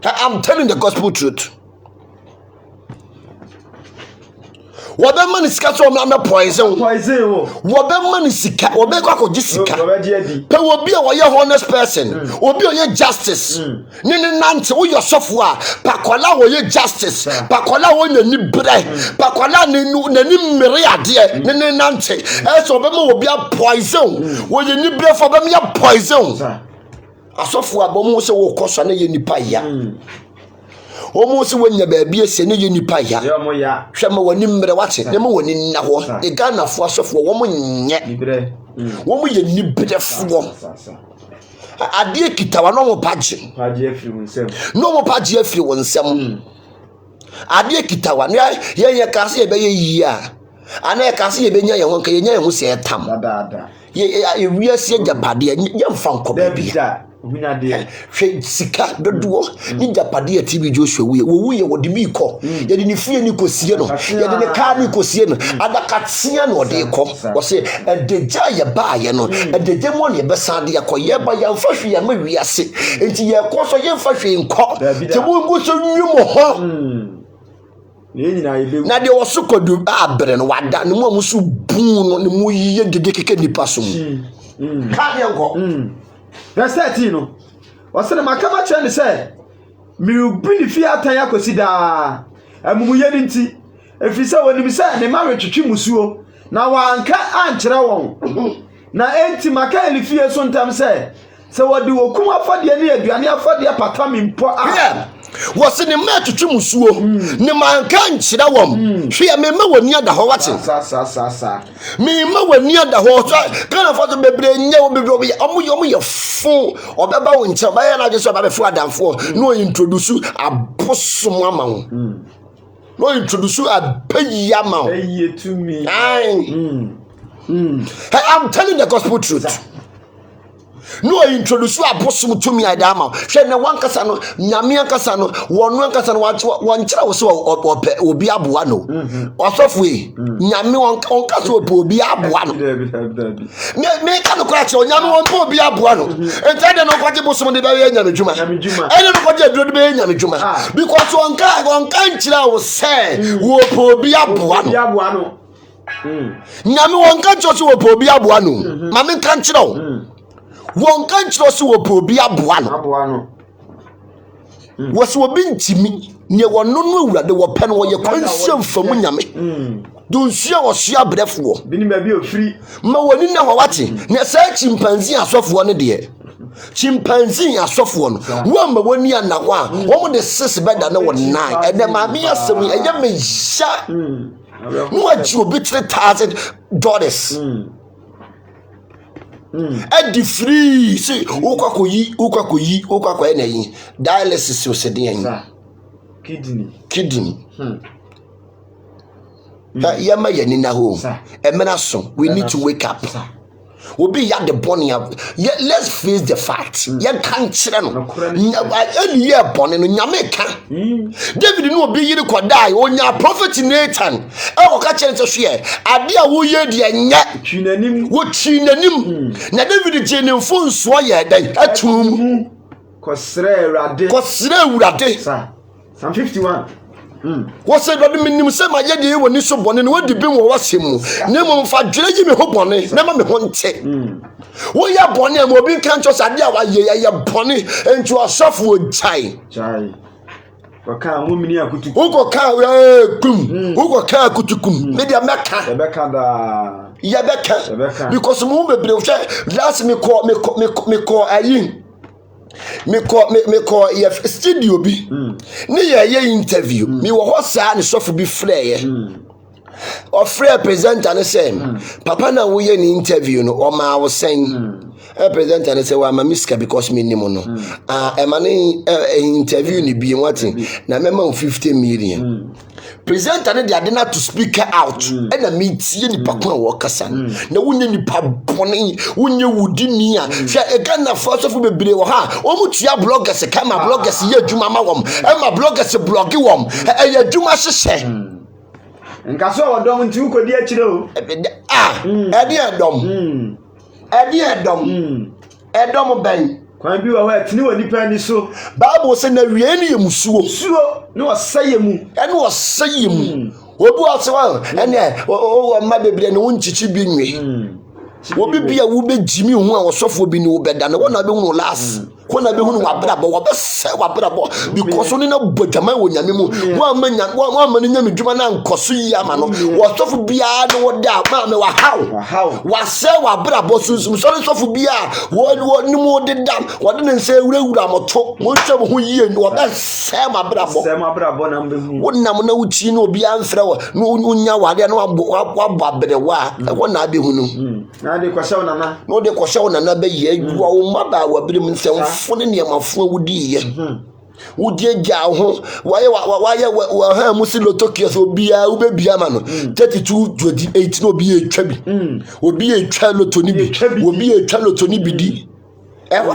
I'm telling the gospel truth. wɔbɛma ne sika so ɔmna poison wo wɔbɛma ne sika wɔbɛkɔ akɔgye sika pɛ obi a wɔyɛ honest person obi a ɔyɛ justice ne nante woyɛ sɔfo a pakwala wɔyɛ justice pakwala wɔnyɛ ni brɛ pakwala n'ani mmere adeɛ ne nante ɛsɛ ɔbɛma obi a poison wɔyɛ ni brɛ fo ɔbɛma yɛ poison asɔfo a bɔmo sɛ wɔkɔ so na yɛ nipa ya omo se wonya baabi ese ne ye nipa ya hwɛ ma wani mmere wate ne ma wani nna ho e Ghana fo asofo wo mo nyɛ wo mo ye nibrefo ade kitawa no mo pagye afiri wo nsɛm ade kitawa ne ye kase ye be ye yi a ana ye kase ye be nya ye ho ka ye nya ye ho se etam ye wiase agapade ye mfa nkɔ bia hwɛ sika dodoɔ ni japade TV Joshua wo ye wodi bi kɔ ye de ne fie ni kosie no ye de ne car ni kosie no adakatea no de kɔ wo se edegya ye ba ye no edegya mo ne besa de yakɔ ye ba ya mfa hwe ya ma wiase enti ye kɔ so ye mfa hwe nkɔ te mo ngu so nwum ho na de wo so kodu abre no wada ne mo so bun no ne mo yiye gege keke nipa so ka de nkɔ Verse 13 no. Wasana makama twende say mi ubi ni fi atan yakosi da. Amumuye ni nti efisa wonim say ne ma retwetwe musuo na wanka ankyere won. Na enti maka ni fi so ntam say wodi wokum afade ne aduane afade pata mimpo a. Wose ne ma twetwe musuo ne manka ankyere won. Hwe me ma wani ada ho wate. Sa. Me ma wani ada ho kana foto bebre nya wo bebre omo ye fo obeba wo nche ba ya na je so ba be fu adamfo no introduce abosom ama wo no introduce abayi ama wo ayi to me I'm telling the gospel truth. No introduce abosom to me adama hwe ne wankasa no nyame ankasa no wonu ankasa no wankyera wo so obi aboa no osofo e nyame wankasa obi aboa no me ka no kora che nyame won obi aboa no entade no kwaje bosom de ba ye nyame djuma ene no kwaje aduro de ba ye nyame djuma because wanka nkyera wo se wo obi aboa no nyame wanka chocho wo obi aboa no ma me kan kyera wo won kan kyerɛ so wo po bi aboa no wo so obi ntimi ne wono no awurade wo pɛ no wo ye kwanhyɛm famu nyame donsia wo so abrɛfo bi ni ba bi ofiri ma woni na wo wate ne sa chimpanzee asɔfo no de chimpanzee asɔfo no wo ma woni ana wo a wo mo de sis beda na wo nine ene ma me asɛm ɛyɛ me hya no agye obi $3,000 edi free see ukwakoyi na yi dialysis o se den kidney yama ye ni na home emena so we need to wake up obi ya the born let's face the fact ye kan kire no any ye born no nyame ka David no obi yiri kodai onya prophet Nathan e wo ka kire hwe ade a wo ye de nya wo twinanim na David je ne mfo nso ye dan atum kosre urade Psalm 51 What said what minim say my yedi wo ni so bone no wadi bi wo wasem ne mo mfa dwere gi me ho bone na ma me ho nte wo ya bone am obi kan cho sade a wa ye bone entu asofo chai waka mo mini akutuku uko ka kum uko ka akutukum me dia meka da ya beka because mo bebre wo last me call ayin me call ye studio bi ne ye interview me wo ho saa ne sofo bi frɛ o frɛ presenter ne say papa na wo ye ni interview no o ma wo sen presenter ne say wa ma miska because me nimo no e ma ne interview ni bi wati na me ma 50 million presenter ne ade na to speak out and na me tie ni pakon wo kasa na wonye ni pa bone wonye wudi ni a hwe e Ghana first of bebre wo ha o mu tua bloggers kama bloggers ye adwuma ma wom e ma bloggers bloggi wom e ya adwuma hyehyɛ nka so wodom nti ukodi akire o edom ben kwan bi wa wa tini woni pa ni so Bible say na wie ne yemusuo suo ne osayemu ene osayemu obi asewa ene o ma bebre ne wonchichi bi nwe obi bia wo begimi hu a osofo bi ne wo beda ne wona be hu last kona be hu wabrabo wo be se wabrabo because oni na bodwama wo nyame mu wo amanya nyame dwuma na nkoso yi ama no osofo bia ne wo da ma me wa haw wa se wabrabo sunsum so osofo bia wo ni mu de dam wo de nse ewura moto mo twam ho yie wo be se mabrabo na mbe hu wo nam na wuchi na obi amfra wo no nya wade na wabɔ abere wa wo na be hu no na de kwashaw nana no de kwashaw nana be ye wo maba wa bere mu nsɛm fone ne amafo wudi ye wudi agya ho waye wa ha musi lotokia so bia wo be bia ma no 32 28 no obi etwa bi obi etwa lotoni bi obi etwa lotoni bi di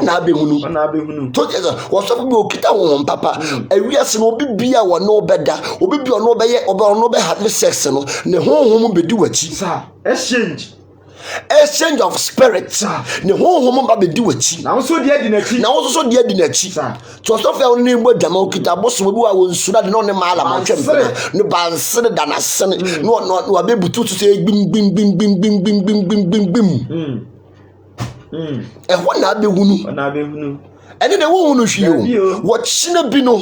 na be hunu to jesu wo so bi okita won papa awiase no obi bia wo no beda obi bia no be ye obi no be have sex no ne honhom be di wachi exchange of spirit ne honhom ba be di wachi na wo so de adi nachi to so fe no ngbo dama okita boso bi wa won sura de no ne mala ma twem ne bansere da na sene no be bututu se gbim na be hunu ene de wo hunu hwie wo china bi no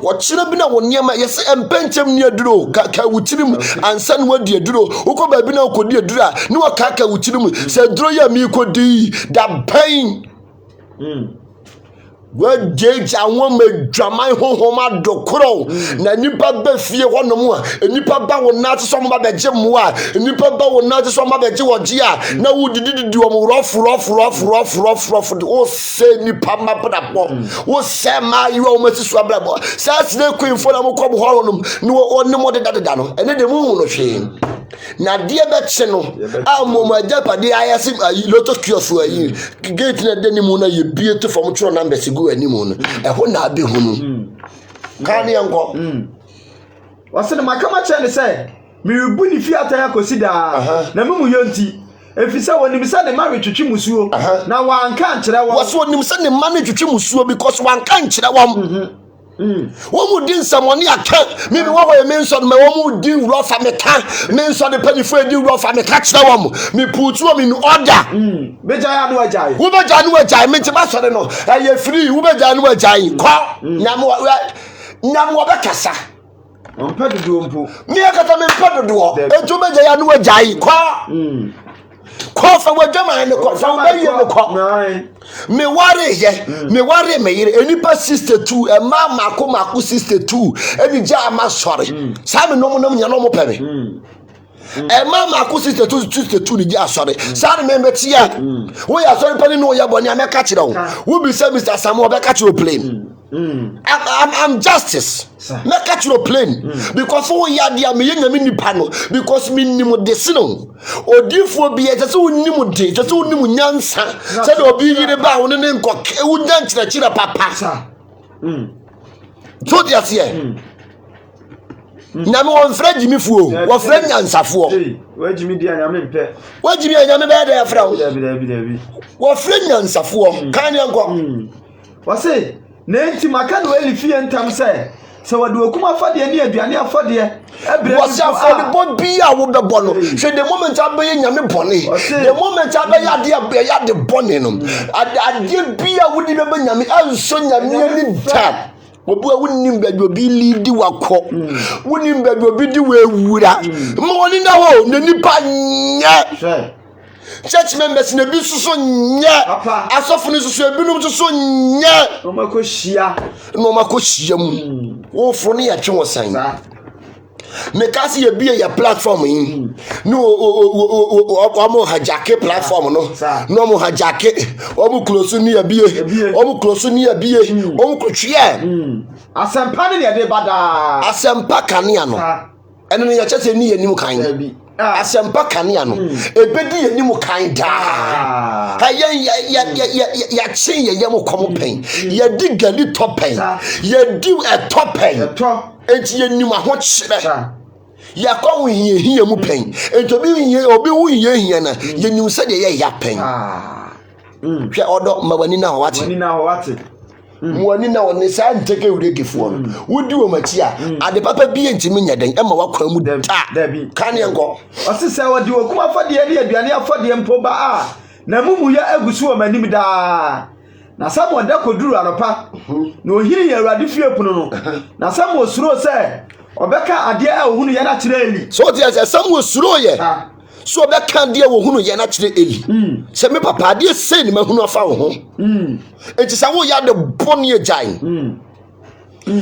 wo china bi na wo niema yesi empentem ni aduro ka wutirim ansa no wadi aduro uko ba bi na ko di aduro a ne wo ka wutirim se aduro ya mi ko di da pain wa jeja won me dwaman honhom adokoro na nipa ba fie honom a nipa ba wo na te so mo ba beje mo a nipa ba wo na te so mo ba beje wo je a na wo dididi wo mo rof o se nipa ma bra bo wo se ma yi wo mati so bra bo sa sine queen fo na mo ko bo honom ni wo ne mo de dada no ene de mo hu no hwe na die be che no a mo ma japade ayase loto kioso ayi gate na de ni mo na ye bie to fo mo tro number sigu animu no eho na be hunu kan ye nko wase na makama che ne se me rebu ni fi atan akosida na memu yonti efisa wonim se ne mare twetwe musuo na wanka nkire wo wase wonim se ne mane twetwe musuo because wanka nkire wo wo mu din samoni aka me wo ho me nso me wo mu din ro fa me ka me nso de panifo edi ro fa me ka kire wo mu me putu wo me no order beja ya no ajai wo beja no ajai me nti ba sore no aye free wo beja no ajai ko nyam wo be kasa on pedodo mpo me akata me pedodo eju beja ya no ajai ko fa wo dwama ne ko fa wo be ye ne ko me worry me yire enipa 62 e mako 62 eni ja ma sori sa me no nya no mo pere e mako 62 ni ja sori sa me metia wo ya sori pani no ya boni ameka kire wo bi say Mr. Samuel be ka kire plane I'm justice make catch your plane because for ya dia me nyame nipa no because me nim de sino odifo bi e tese wonnim de tese wonnim nyansa se de obi yire ba won ne nko wunya nkyerɛkyerɛ papa so dia se na me won fra jimi fuo wo fra nyansafo wa jimi dia nyame mpe wa jimi nyame be da fra wo fra nyansafo kan ye nko wase na enti maka no elifie ntam se wade okuma afade ne aduane afade ebre wase afade bo bia wo bebo no hwe the moment abaye nyame bone the moment abaye ade ya de bone no ade bia wo di bebe nyame anso nyame ni da obu a wonnim baabi obi lidi wakọ wonnim baabi obi di wewura mo woni na ho na nipa nye church members na bi suso nye asofo ni suso ebinum suso nye no makohia mu wo fro ne ya twe wosan me kasi ye bia ya platform yi no omo hajake platform no mo hajake omo close ni ya bia omo kotwe asempa ne ya de bada asempa kanea no eno ne ya chese ni yanim kan asempa kanea no ebedi yanim kan da ha ya chi ye yam komo pen ya di gali topen ya di a topen enti yanim aho kyere ya kwa hie mu pen enti obi wu hie na yanim se de ya pen hwe odo mabani na ho wate Muani na on sa nteke uregifo no. Wodi wo machi a ade papa bi entimi nya den e ma wakwa mu da bi. Kan yenko. Ose se wodi wo kuma afode ne aduane afode mpo ba a na mumu ya agusu wo manim da. Na Samuel da koduru anopa na ohiri ya Awurade fie puno no. Na Samuel suro se obeka ade a ohunu ya na kire Eli. So dia se Samuel suro ye. So obeka ade a ohunu ya na kire Eli. Se me papa ade sei ni mahunu afa wo ho. Enti sa wo ya de boni agyan.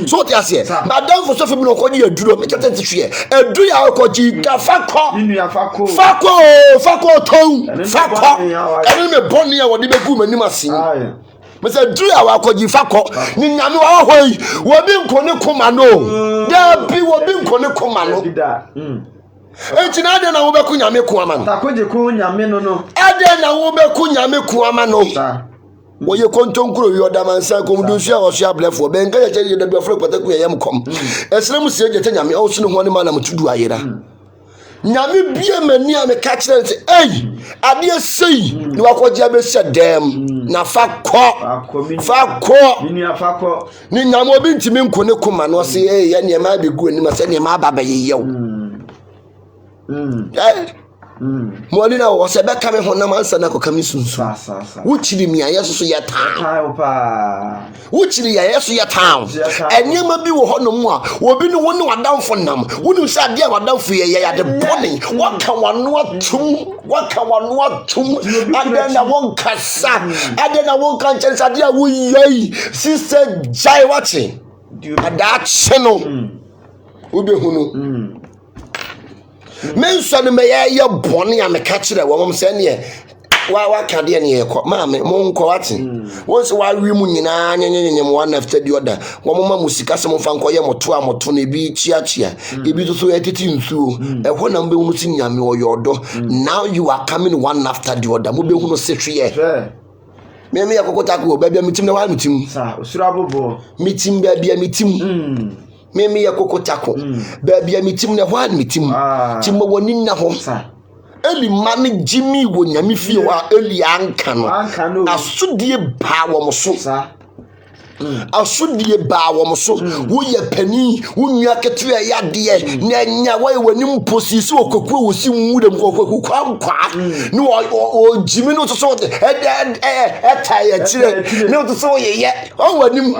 So dia se madam for so fe bi no koji aduro me tete hwe. Adu ya koji ka fakọ. Inu ya fakọ. Fakọ ton. Fakọ. Enu me boni ya wodi begu manim asin. Mese dru awa koji fakọ ni nyame wa hoyi wo bi nkone koma no da bi wo bi nkone koma no enti na de na wo be ku nyame ko ama no ta koje ku nyame no ade na wo be ku nyame ko ama no wo ye kontonkuro wi odamansa ko mdu su a wo su ablefo be nka ye che de do afro pataku ye yam kom esrem sie je te nyame o su no ho ne ma na mtudu ayera nyame bie mani a me ka kire nti ade sei ni wakoje abesia dem na fakọ ni afakọ ni nyame obi ntimi nkone kuma no se ye ne ma begu ani ma se ne ma baba ye yew Mwali na wo se be ka me honam ansa na kokami sunsu wo chiri mi ayeso so ye town wo chiri ya yeso ye town enyema bi wo honom a wo bi no wo ne wadamfo nam wo nu sa de wadamfo ye ya de bone waka wano atum ade na won kasa ade na won kan chensa de wo yei sister jai watching ada cheno wo be hunu men so ne me ye bone ya me ka kire wo mom se ne wa ka de ne ye ko ma me mo nko wate won se wa wi mu nyina nyenyenye mo one after the other wo mo ma musika se mo fa nko ye moto na bi chia ebi to so etiti nsuo ho na mbe hunu ti nyame oyodo now you are coming one after the other mo be hunu se twe me ya kokota ko ba bia mitim na wa mitim sa osura bobo mitim ba bia mitim me ya kokotako ba bia mitim na hwan mitim timo woni na ho Eli mani Jimmy wo nyame fie wa Eli anka no asudie ba wo moso asudie ba wo moso wo ye pani wo nua ketu ya de na nya wo wanim posisi okokuo wo si nwudem kokoku kwa ni o Jimmy no to so eta ya kire ni to so ye o wanim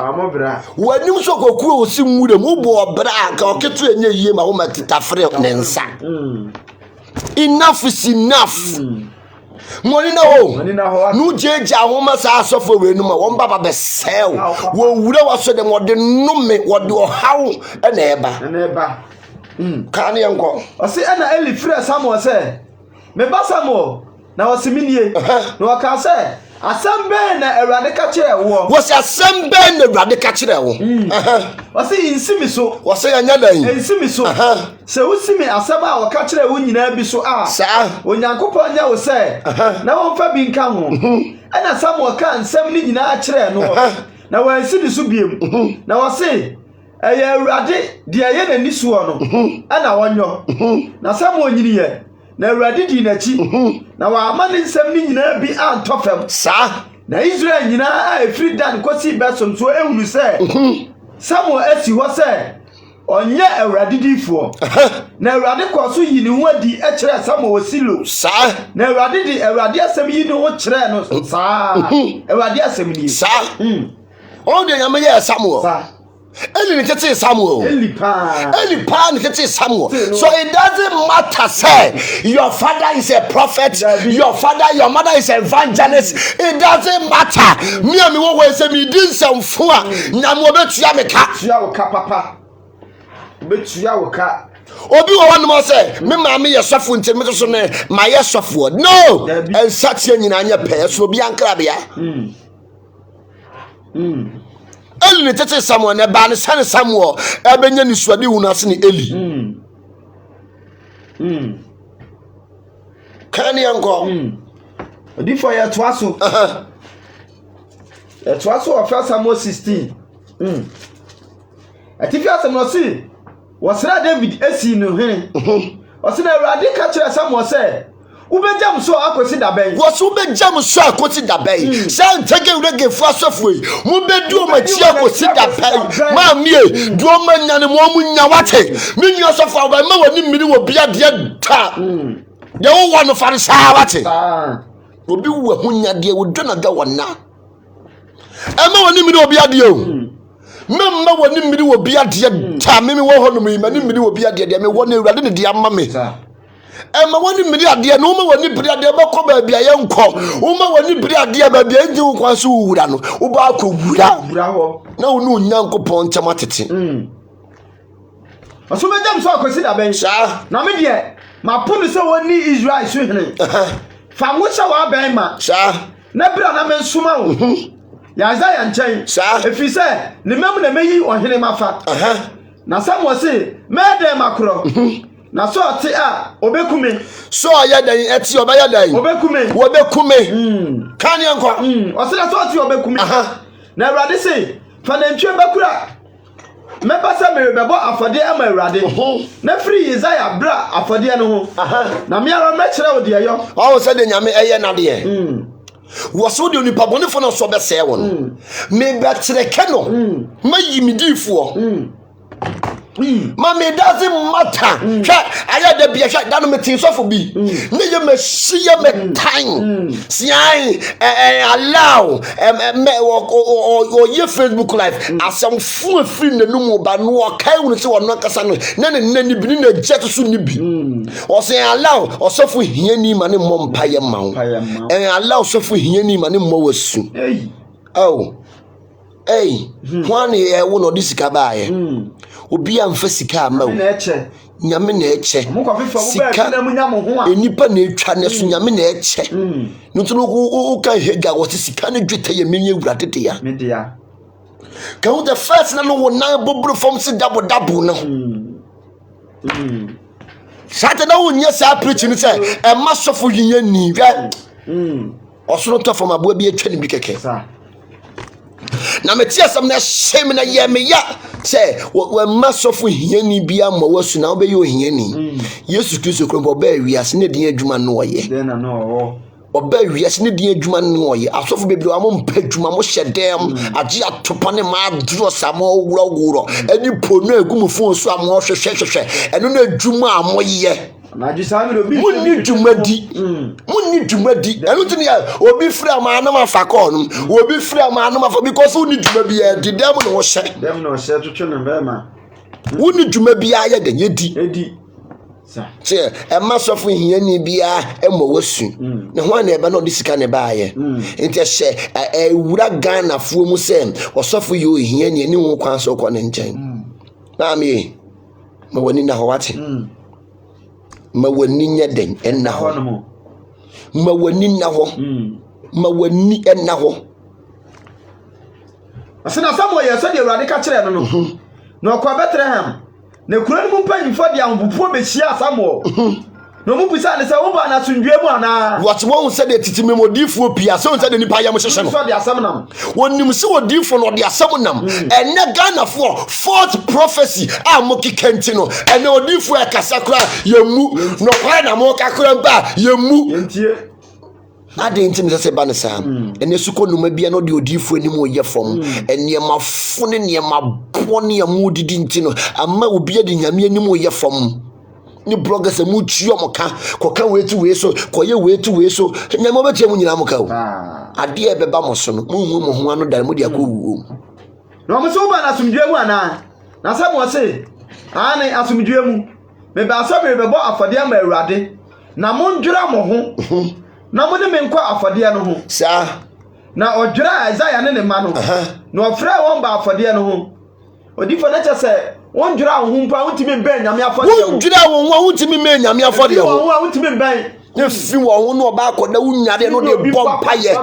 wanim so okokuo wo si nwudem wo bo obra anka oketu enye yie ma wo matitafre ne nsa enough is enough money na ho no jeje ahoma sa asofo we nu ma won baba be sell wo wura waso dem wode nume wode ohaw na eba kan ye nko o se na Eli frɛ Samuel sɛ me ba Samuel na o se minie na o ka sɛ asembe na Awurade ka kire wo se asembe na Awurade ka kire wo o se insimi so o se anya dan insimi so se usimi asaba wo ka kire wo nyina bi so sa onyankopɔn nya wo sɛ na won fa bi nka ho ana Samuel ka nsɛm ni nyina kire no na wansi ni so biem na wo se eye Awurade de aye na ni so no ana wonyo na Samuel nyini ye na Awurade di na chi na wa amane nsɛm ni nyina bi antɔfam sa na Israel nyina a efri dan kosi besom so ehunu sɛ Samuel asi hɔ sɛ onye Awurade difo na Awurade kɔ so yi ni ho adi kyerɛ Samuel Silo sa na Awurade di Awurade asɛm yi ni ho kyerɛ no sa Awurade asɛm ni sa o de nyame ye Samuel sa Eli ni tete Samuel Eli pa ni tete Samuel so it doesn't matter say your father is a prophet your mother is an evangelist it doesn't matter me and me wo say me din samfo a nyame obetua me ka tua wo ka papa obetua wo ka obi wo wan say me ma me ye sofo nti me so ne ma ye sofo no en satia nyina anya pe so obi ankra bia Eli ni tete Samuel ne ba ne sane Samuel ebenya ni suade hu na se ni Eli kan ye nko odi for ya toaso of 1 Samuel 16 atifia Samuel si wasra David esi no hene wasra Awurade ka kire Samuel se Ubejam so akosi da ben. Was ubejam so akosi da ben. Say take reggae for asofo yi. Mu bedu o machi akosi da ben. Ma mie, do ma nya ne mo mu nya wate. Me nya asofo ba ma wani mmiri wo bia de ta. De wo wano fa sa wate. Obi wo hu nya de wo do na da wona. E ma wani mmiri obi ade o. Memma wani mmiri wo bia de ta me wo ho no me ma ni mmiri wo bia de me wo na Ewurade ne de amma me. Emma wani mmiri ade no ma wani biri ade ba ko ba bia ye nko. Wo ma wani biri ade ba bia nji wo kwan so wura no. Wo ba ko wura ho. Na wo no Nyankopon ntama tete. Aso bejam so akosi da ben. Sa. Na me de ma punu se woni Israel so hene. Fa wo sha wa ben ma. Sa. Na bira na men suma wo. Ya Isaiah nchen. Sa. Efi se ne mem na meyi ohene mafa. Na Samuel se me de makro. Na so ate a obekume. So ya dan eti obaya dan. Obekume. Obekume. Kan ye nko. O se na so ate obekume. Na Ewurade se fa na ntwe bakura. Meba se me bebo afode ama Ewurade. Na free Isaiah bra afode no ho. Na me ara me kire wo de yo. O se de nyame eye na de. Woso de onipa bone fo na so be se won. Me be kire ke no. Mayi midifo. Mama, it doesn't matter. I had the beer shot down with things off of me. Never me see me time. See, I allow or your Facebook live as some full free the no but no kind so or not casano. None bring a jet soon be. Or say allow or suffer here ni money mom pay mount. And allow suffer here ni money more soon. Oh. Hey, one year won or this cabaye. Obi amfa sika ama wo nyame na eche sika enipa na etwa ne so nyame na eche ntuno wo ka hega wo sika na dweta ye menye Ewurade de ya media ka wo the first na no wo nan bobro from si double no sata na wo nya sa preach ni say e masofo yinya ni hwa osoro to from abo bi etwa ni bi keke na metia sam na shame na ye me ya say we masofu hiani bia ma wasu na obe yo hiani Yesu Kristo krombo ba wiase ne din adwuma no oye den na no oba wiase ne din adwuma no oye asofu bebiro amo mpa adwuma mo hyedem age atopa ne ma dro samo wuro ani ponu agumfo so amo hwehwehwehwe eno na adwuma amoye na jisami do bi munni dwumadi enu tini ya obi free ama na mafa call no obi free ama na mafa because woni dwuma bi ya di dem no hye twetwe ne bema woni dwuma bi ya de edi sa che e masofo hiani bia e mo wasu ne ho na ebe no di sika ne baaye enti hye Ewura Ghana fuo mu sem osofo yo hiani ni wo kwan so ko ne nchen na me woni na ho wate ma wani nya den enna ho ma wani na ho ma wani enna ho asena Samuel ya so de Ewurade ka kire no no kwa Bethlehem na kura mu mpanyimfo de ambupuo be hia Samuel no mu bisa ne se wo ba na sundwe mu ana what won said the titi memodifuo pia so said ni pa yam hyehye no so de asam nam wonim se wodifo no de asam nam enne Ghana for fourth prophecy amokikenti no enne odifo e kasakra yemu no kwa na mo kakra ba yemu entie ade ntim se ba ne sa enne suko no ma bia no de odifo anim oye fom enne ma fone ne ma bone ya mu didi ntino amma obi ade nyame anim oye fom ni bloggers mu tuo moka koka wetu we so koye wetu we so nyama betia mu nyina moka o ade e beba mo so no mu mo ho anu dan mu dia ko wuo no mo so ba na asumdwe mu ana na Samuel se ani asumdwe mu me ba so be bebo afode ama Ewurade na mo ndwira mo ho na mo ne me nkwa afode no ho sa na odwira Isaiah ne ma no na ofra won ba afode no ho odifo na che se won dwira wo humpa wontimi mben nyame afode won dwira wo ho wontimi mben nyame afode ho wontimi mben ne fi wo ho no ba ko na wunyade no de bompaye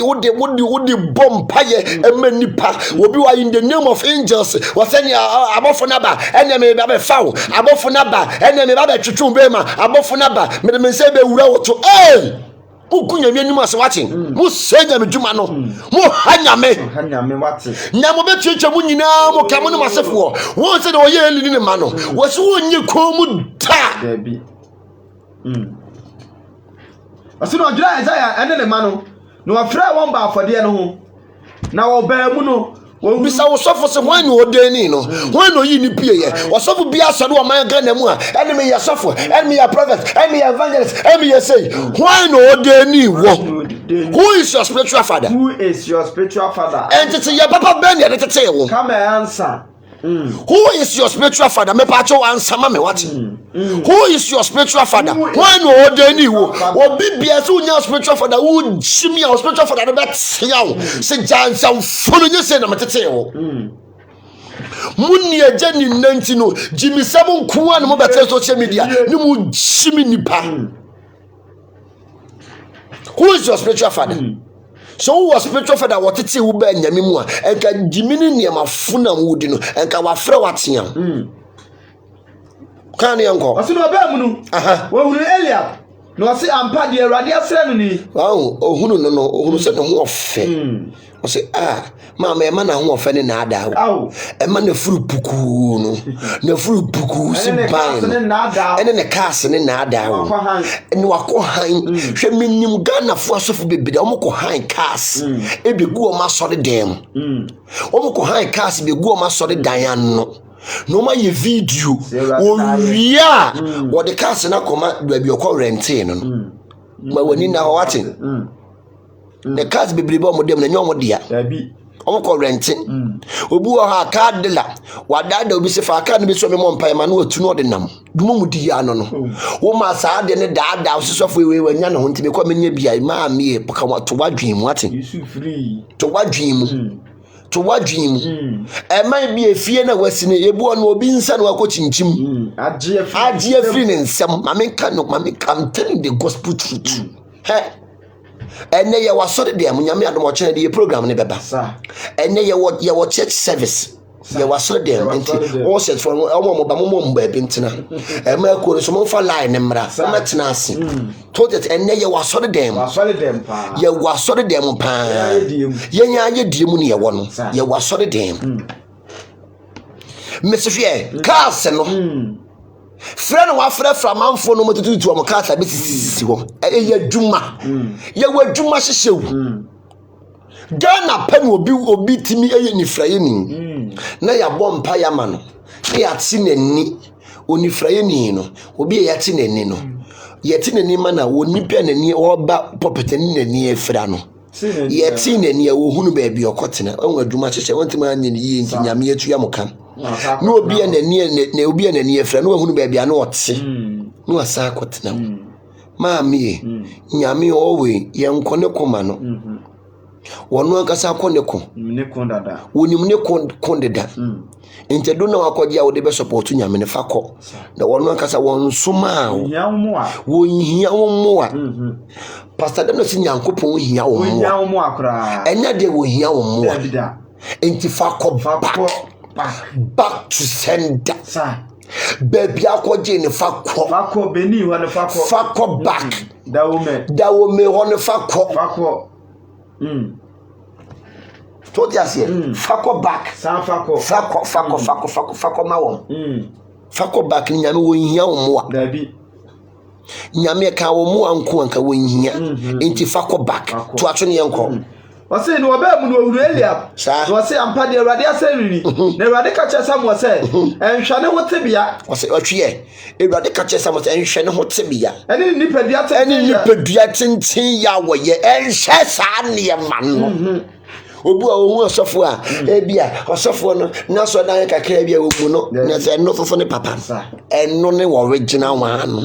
wodi bompaye emanipa obi wa in the name of angels wasani abofo na ba ene me ba be fawo abofo na ba ene me ba be twetwe be ma abofo na ba me se be wura wo to ukunya mi anim ase wache mu senya me dwuma no mu hanyame wate nya mo betwetwe mu nyina mo ka mo no masefo won se de oye eli ne ma no wo se wonye ko mu da dabi ɔse no ɔdwira Isaiah ɛne ne ma no na wɔfrɛ wɔn ba afɔdeɛ no ho na wɔbaa mu no bisa wosofo se hwan no odeni no hwan no yi ni pie ye wosofo bia so do man Ghana mu a ene me ya sofo ene me ya prophet ene me ya evangelist ene me ya say hwan no odeni wo who is your spiritual father and tete ya papa ben ya tete wo come answer who is your spiritual father me pa cho answer ma me what who is your spiritual father why no odeni wo obi bia so nya spiritual father wo shimi your spiritual father be tia wo se jansa funu nye se na metete wo munni eje ni nanti no Jimmy Seven kuwa no mo bete social media ni mu shimi nipa who is your spiritual father so who was spiritual father what tete wo ba nyame mu a enka dimini niema funa wudi no enka wa frɛ watea kan yanko ɔse no ba mu no wo hunu Eliab no ɔse ampa de Awurade asrɛ no ni wow ohunu no no ohunu sɛ no ho ɔfɛ ɔse ma na ho ɔfɛ ne na ada wo ɛma na furu puku no na furu puku si ban ɛne ne cars ne na ada wo ɛne wakɔ han hwɛ menim Ghana fo asofo bebede ɔmo kɔ han cars ebegu ɔmo asɔre dem ɔmo kɔ han cars begu ɔmo asɔre dan no no ma ye video owia wo de cars na koma baabi ɔkɔ rente no ma wani na wate the cars bebede ba ɔmo dem na nyɛ ɔmo dia omo ko rent obi wo ha ka dela wadada obi se fa ka no bi so me mo mpa ma no atu no de nam dumo mu di ya no wo ma sa de ne daada ososofo ewe wanya no ntime ko menya bia ma me ka to wadwen mu ate to wadwen mu to wadwen mu e man bi efie na wasine ebu ono obi nsa no akọ chinchim agye free ne nsem ma me ka no ma me can tell the gospel truth ene ye wasore de nyame adom ochene de program ne beba ene ye wo church service ye wasore de enti all set for omo ba mo mba bi ntina e ma ko so mo fa line ne mra ma tena ase to that ene ye wasore de pa ye wasore de pa ye nya ye die mu ne ye wo no ye wasore de mesofie cars no friend wa fra manfo no motutu am kasa be sisi ho ye dwuma ye wadwuma hyehyew Ghana pen obi timi eye nifraye ni na ya bompa ya ma no na ya ti nani onifraye ni no obi ya ti nani no ye ti nani ma na onipa nani oba popetani nani efra no ye ti nani wo hunu ba bi okotena onwa dwuma hyehye wontima anye ni ye nti nyame atu ya moka no obi anani na obi anani efra no hunu ba bia na ote no asa akotena ma me nyame owe ye nkone koma no wono akasa akone ko ne kondada wonim ne kondada intedo na wakoje a wo de be support nyame ne fakọ na wono akasa won soma wo hia wo moa pastor dem no si nyankopon wo hia wo moa kra enya de wo hia wo moa enti fakọ back to sender baby akoje ne fakọ beni ho ne fakọ back dawo me ho ne fakọ to dia se fakọ back fakọ ma won fakọ back ni nyame wo hia wo moa dabi nyame ka wo moa nko anka wo hia enti fakọ back to ato ne yenko wase no oba mu no ohuru Eliab wase ampa de Awurade asɛriri na Awurade ka kyɛ Samuel sɛ enhwɛ ne ho tebea wase otwe Awurade ka kyɛ Samuel sɛ enhwɛ ne ho tebea ɛne nipadua tenten ya wo ye enhwɛ saa ne ma no obu a ohu osofo a ebia osofo no na so dan kakra bia obu no na sɛ no fofo ne papa ɛno ne original one no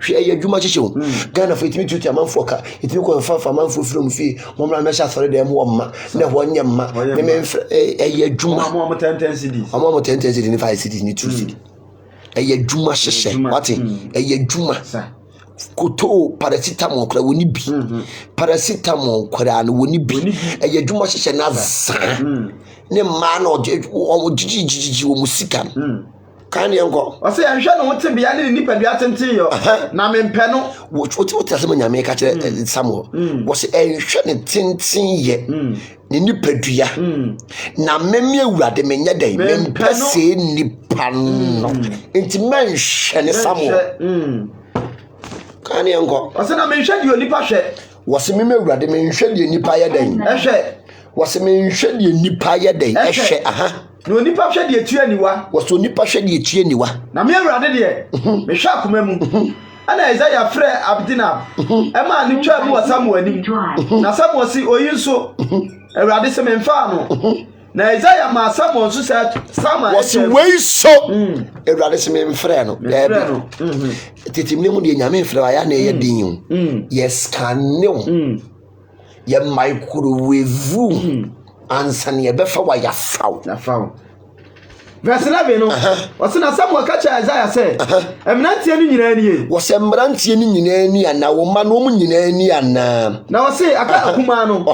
hwe ye dwuma hyehyew Ghana for itimi tuti amanfo ka itimi ko fa amanfo from fi momra me sha sore dem wo mma na ho nye mma me ye dwuma mo 10 cedis mo 10 cedis ni 5 cedis ni 2 cedis ye dwuma hyehye wati ye dwuma koto paracetamol kra woni bi paracetamol kra no woni bi ye dwuma hyehye na za ne ma na o jiji wo musika kan yenko o se enhwe no wote bia ne nipadua tenten yo na mempɛ no wote asema nyame ka kire Samuel wo se enhwe ne tenten ye ne nipadua na memme Awurade menya dai mempɛ se nipa no enti menhwe ne Samuel Kan enko. Ose na menhwe de onipa hwe. Wose me mewurade menhwe de nipa ye den. Ehwe. Wose menhwe de nipa ye den. Ehwe aha. Na onipa hwe de etu aniwa. Wose onipa hwe de etu aniwa. Na me ewurade de me hwe akoma mu. Ana Isaiah frɛ Abdinab. Ema ni twa mu Samuel anim. Na Samuel si oyinso. Ewurade se memfa no. Na Isaiah ma Samuel so say Samuel was way so. Ewurade se memfrɛ no. Titimne mu de nyame mfrɛ ya na ye din. Yes can no. Ye microwave. Ansa ne befa wa ya faw. Na faw. Verse 11 no. Wose na Samuel ka cha Isaiah say, "Emrantie no nyina nie." Wose emrantie no nyina nie ana wo ma no mu nyina nie ana. Na wose aka akuma no.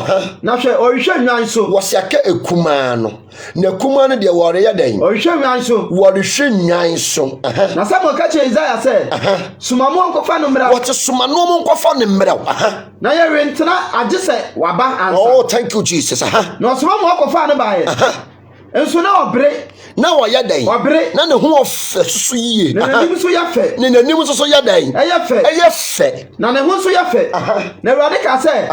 Na hwe ohwe nwan so. Wose aka akuma no. Na akuma no de wore ya dan. Ohwe nwan so. Wore hwe nwan so. Na Samuel ka cha Isaiah say, "Suma mo nkofa no mra." Wose suma no mo nkofa no mra. Na ye rentena age say waba ansa. Oh, thank you Jesus. Na suma mo nkofa no ba ye. Enso na obre. Na wa ya dan. Na ne ho ofesusu yiye. Na nanim so ya fe. Ne nanim so ya dan. Eye fe. Eye fe. Na ne ho so ya fe. Na Ewurade ka say,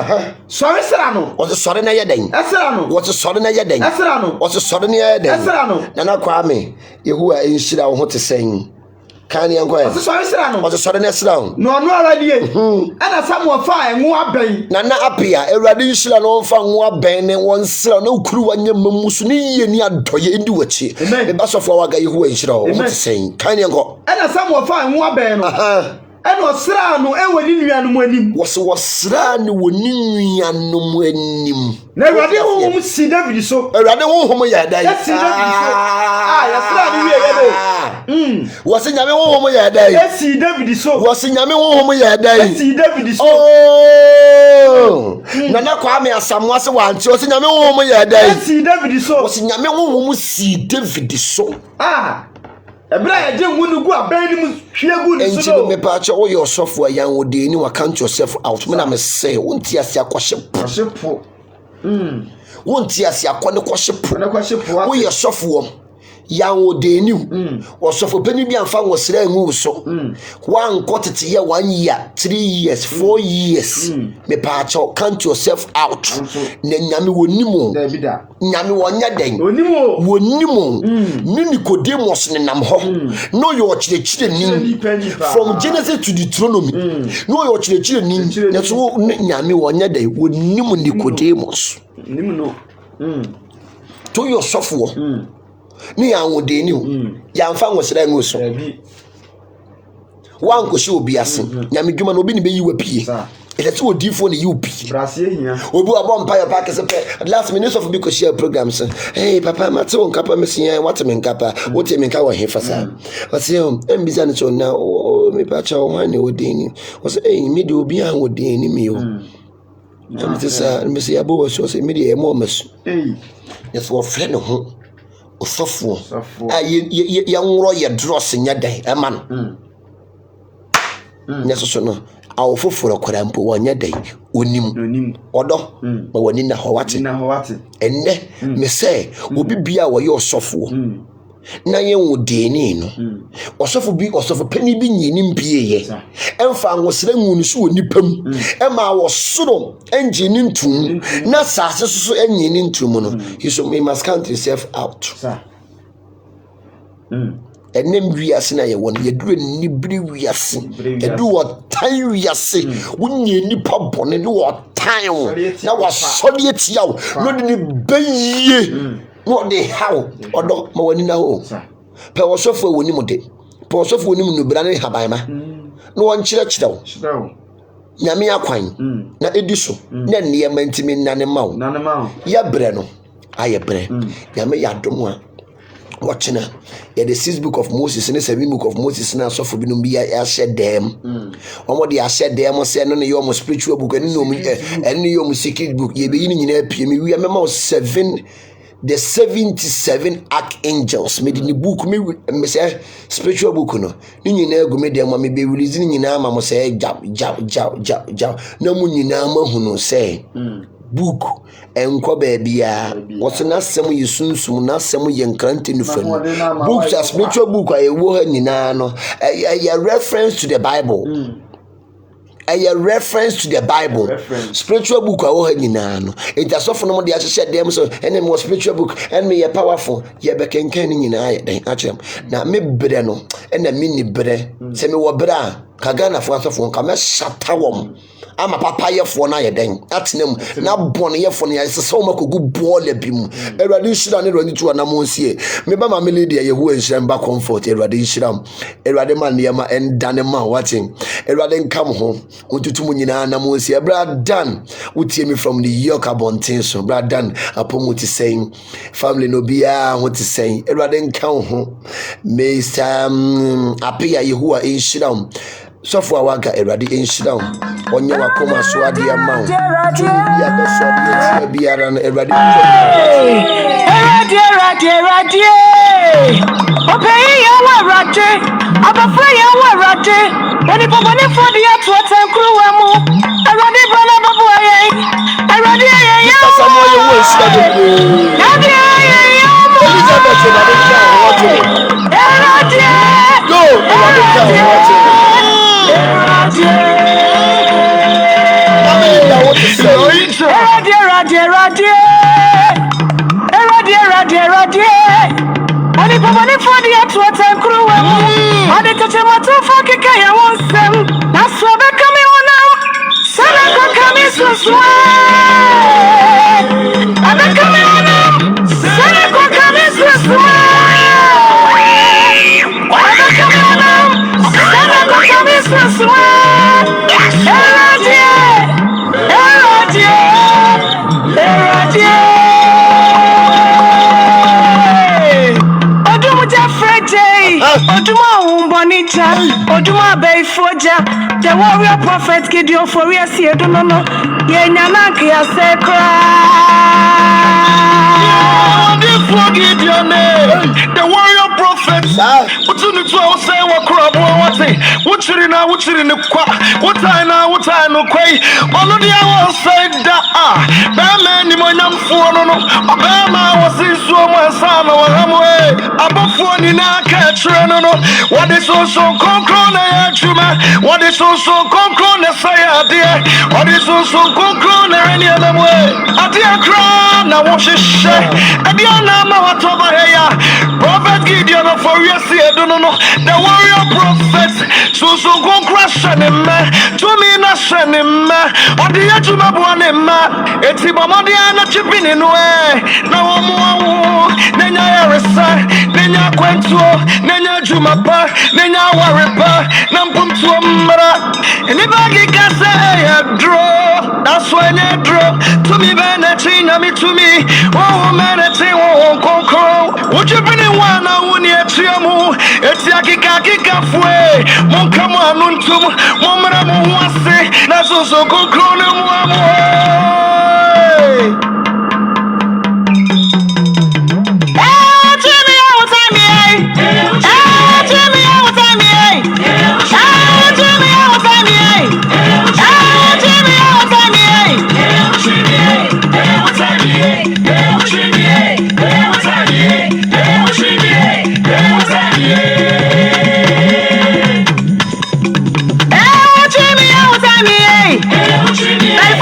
"Sori sra no." Wose sori na ya dan. Esra no. Wose sori na ya dan. Esra no. Wose sori na ya dan. Esra no. Na Kwame, Yehowa enhyira wo ho te sen. Kan ye nko e. Wose sori sra no. Wose sori na sra wo. No ono ara die. Ana Samuel fa enwo aben. Na apia Ewurade nhyira no mfa nwo aben ne won sra na ukuru wanya mamusu ne yiye ni adoye edi wachi. Me ba sofo wa ga Yehowa enhyira wo ho te sen. Kan ye nko. Ana Samuel fa enwo aben no. Ana osra no enwo ni nuanom anim. Wose wosra ne woni nuanom anim. Na Ewurade honhom si David so. Ewurade honhom ya dai. Si David so. Ya sra ni wiye ye do. Wose nyame honhom ya dai. Si David so. Wose nyame honhom ya dai. Si David so. Oh. Na Kwame Asamoah se wanti wose nyame honhom ya dai. Si David so. Wose nyame honhom si David so. Ebra ya je ngunu gu aban ni mu hwe gu ni so. Enji me pa cha wo your software yan wo de ni wa count yourself out. Me na me say wonti ase akɔhyepo. Wonti ase akɔne kɔhyepo. Na kɔhyepo. Wo your software yan wo de ni. Wo software pani bi amfa wo sra ngu so. Wan kotete ye 1 year, 3 years, 4 years. Me pa cha count yourself out. Na nyame wonimu. Nyame wonya den. Wonimu. Ni Nicodemus ne nam ho. No your chire ni. From Genesis to Deuteronomy. No your chire ni. Na so nyame wonya den. Wonimu Nicodemus. Nimu no. To your software. Ni ya wode ni o. Ya mfa nwosira ngu so. Wan ko shi obi ase. Nyame dwuma no obi ne beyi wapie. It's what different you be. Obu abom pa ya pa kese pe. Last minute of bi ko share programs. Hey papa mate won kapa mesia what me nkapa. What me nka wo hefa sa. Wase em biza ne so na me pa cha wo wan ne odeni. Wase eh me de obi an odeni me o. Am te sa me se abo wo so se me de e mo masu. Yes wo friend ho. Osofo. Ya nwro ye dross nya dan e ma no. Yes so no. Awofoforo kwara mpo wonya dai onim odo ma woni na howate enne me say obi bia wo ye osofo na ye wodeni no osofo pani bi nyini mpieye emfa nwosere nwunu so onipam ema wo soro engine ntum na sase so enyini ntum no he must count himself out enem wiase na ye won ye duru ni biri wiase edu wo tan wiase wonye nipa bone ni wo tan wo na wo sori etia wo no de ni beye no de how odo ma wani na ho pe wo sofo woni mu de pe wo sofo woni mu no bra ne haban ma no won kire wo nyame akwan na ediso na ne mantimi nane ma wo ya bre no aye bre nyame ya dom a watching the 6th book of Moses and the 7th book of Moses na so for binum bia ya share them omo de share them say no ne your spiritual book and no your secret book ye be yin nyina pie me wi mema 77 archangels made in the book me say spiritual book no ni nyina gu me dem ma me be release ni nyina ma mo say jaw na mu nyina ma hunu say book enko baabia what's na sem ye sunsum na sem ye nkrante nufa books are spiritual book ayewo ha nyina no a reference to the Bible a reference to the Bible. Spiritual book I will no. It just often no the associate them so any more spiritual book and me a powerful ye be kenken nyina then actually na me bre no and na mini bre se me wo bra kagana fo asofo nka me shata wom ama papa ye fo na ye den atenam na bon ye fo na ye se so makogu ball bi mu Erade shira ne rani tu na monsie me ba ma me lady ye hu enhira mba comfort Erade shira Erade ma ne ma endane ma watching Erade nkam ho ontutum nyina na monsie bra dan utie me from the York Abontin so bra dan apom uti saying family no bia what is saying Erade nkam ho Mr. Apia Yehua enhira so for waga Erade enhira onye wakoma so ade ama tu bia be so de biara na Erade Erade obey ya warade abafra ya warade oni bobone for the atu atankruwa mu Erade bana babu ayen Erade ya Samuel you will see the Elizabeth Erade can watch it go Erade can watch it Erade Oni bobone for the atu atankruwa mu oni tochemato for keka ya wonsem na so be kame wona sana ko kame suswa abe kame wona sana ko kame suswa abe kame wona sana ko kame suswa Erade Oduma umbonita, Oduma bay foja, the warrior prophet Gideon for we see no ye nyanaki a sekra. Gideon, the warrior prophet, what's in the 12 say what crab what's in the what I know quay, all of the hours said that Bama Nimonam for no, Obama was in so much son or Hamway, above 40 now catch no, what is also concrone Juma, what is also concrone say dear, what is also concrone any other way, at the crown, now what she say, and the Anama what over here, Prophet Gideon for you see, I don't know, the warrior prophet, so go crash and him, to me not send him, on the edge of my one him, it's him on the other chipping in way, now more, then I reside, then I went to, then I Jumapa, then I worry, Nampum to a mother, and if I can say I draw, that's when I draw, to me, Benetin, I mean to me, oh, man, it's a won't conquer, would you bring one? I won't yet see a move, it's Yaki Kafue, Monkama Nuntum, Momma Wase, that's also concluded. Hey,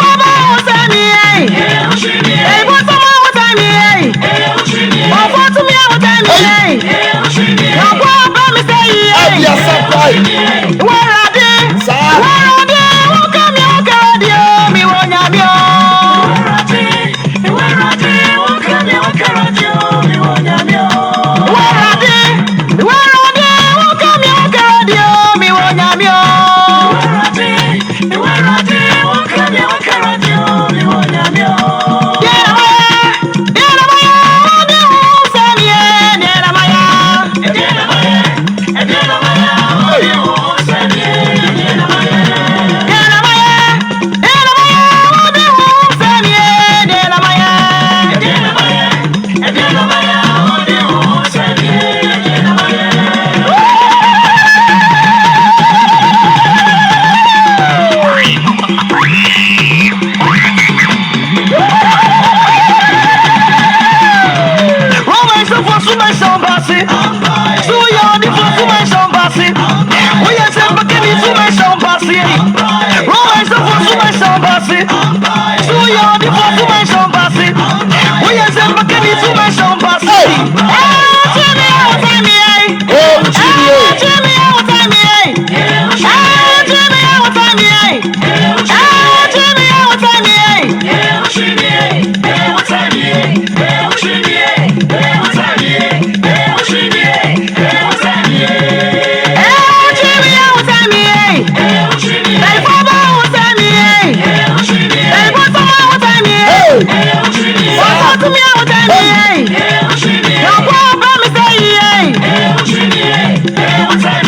Hey!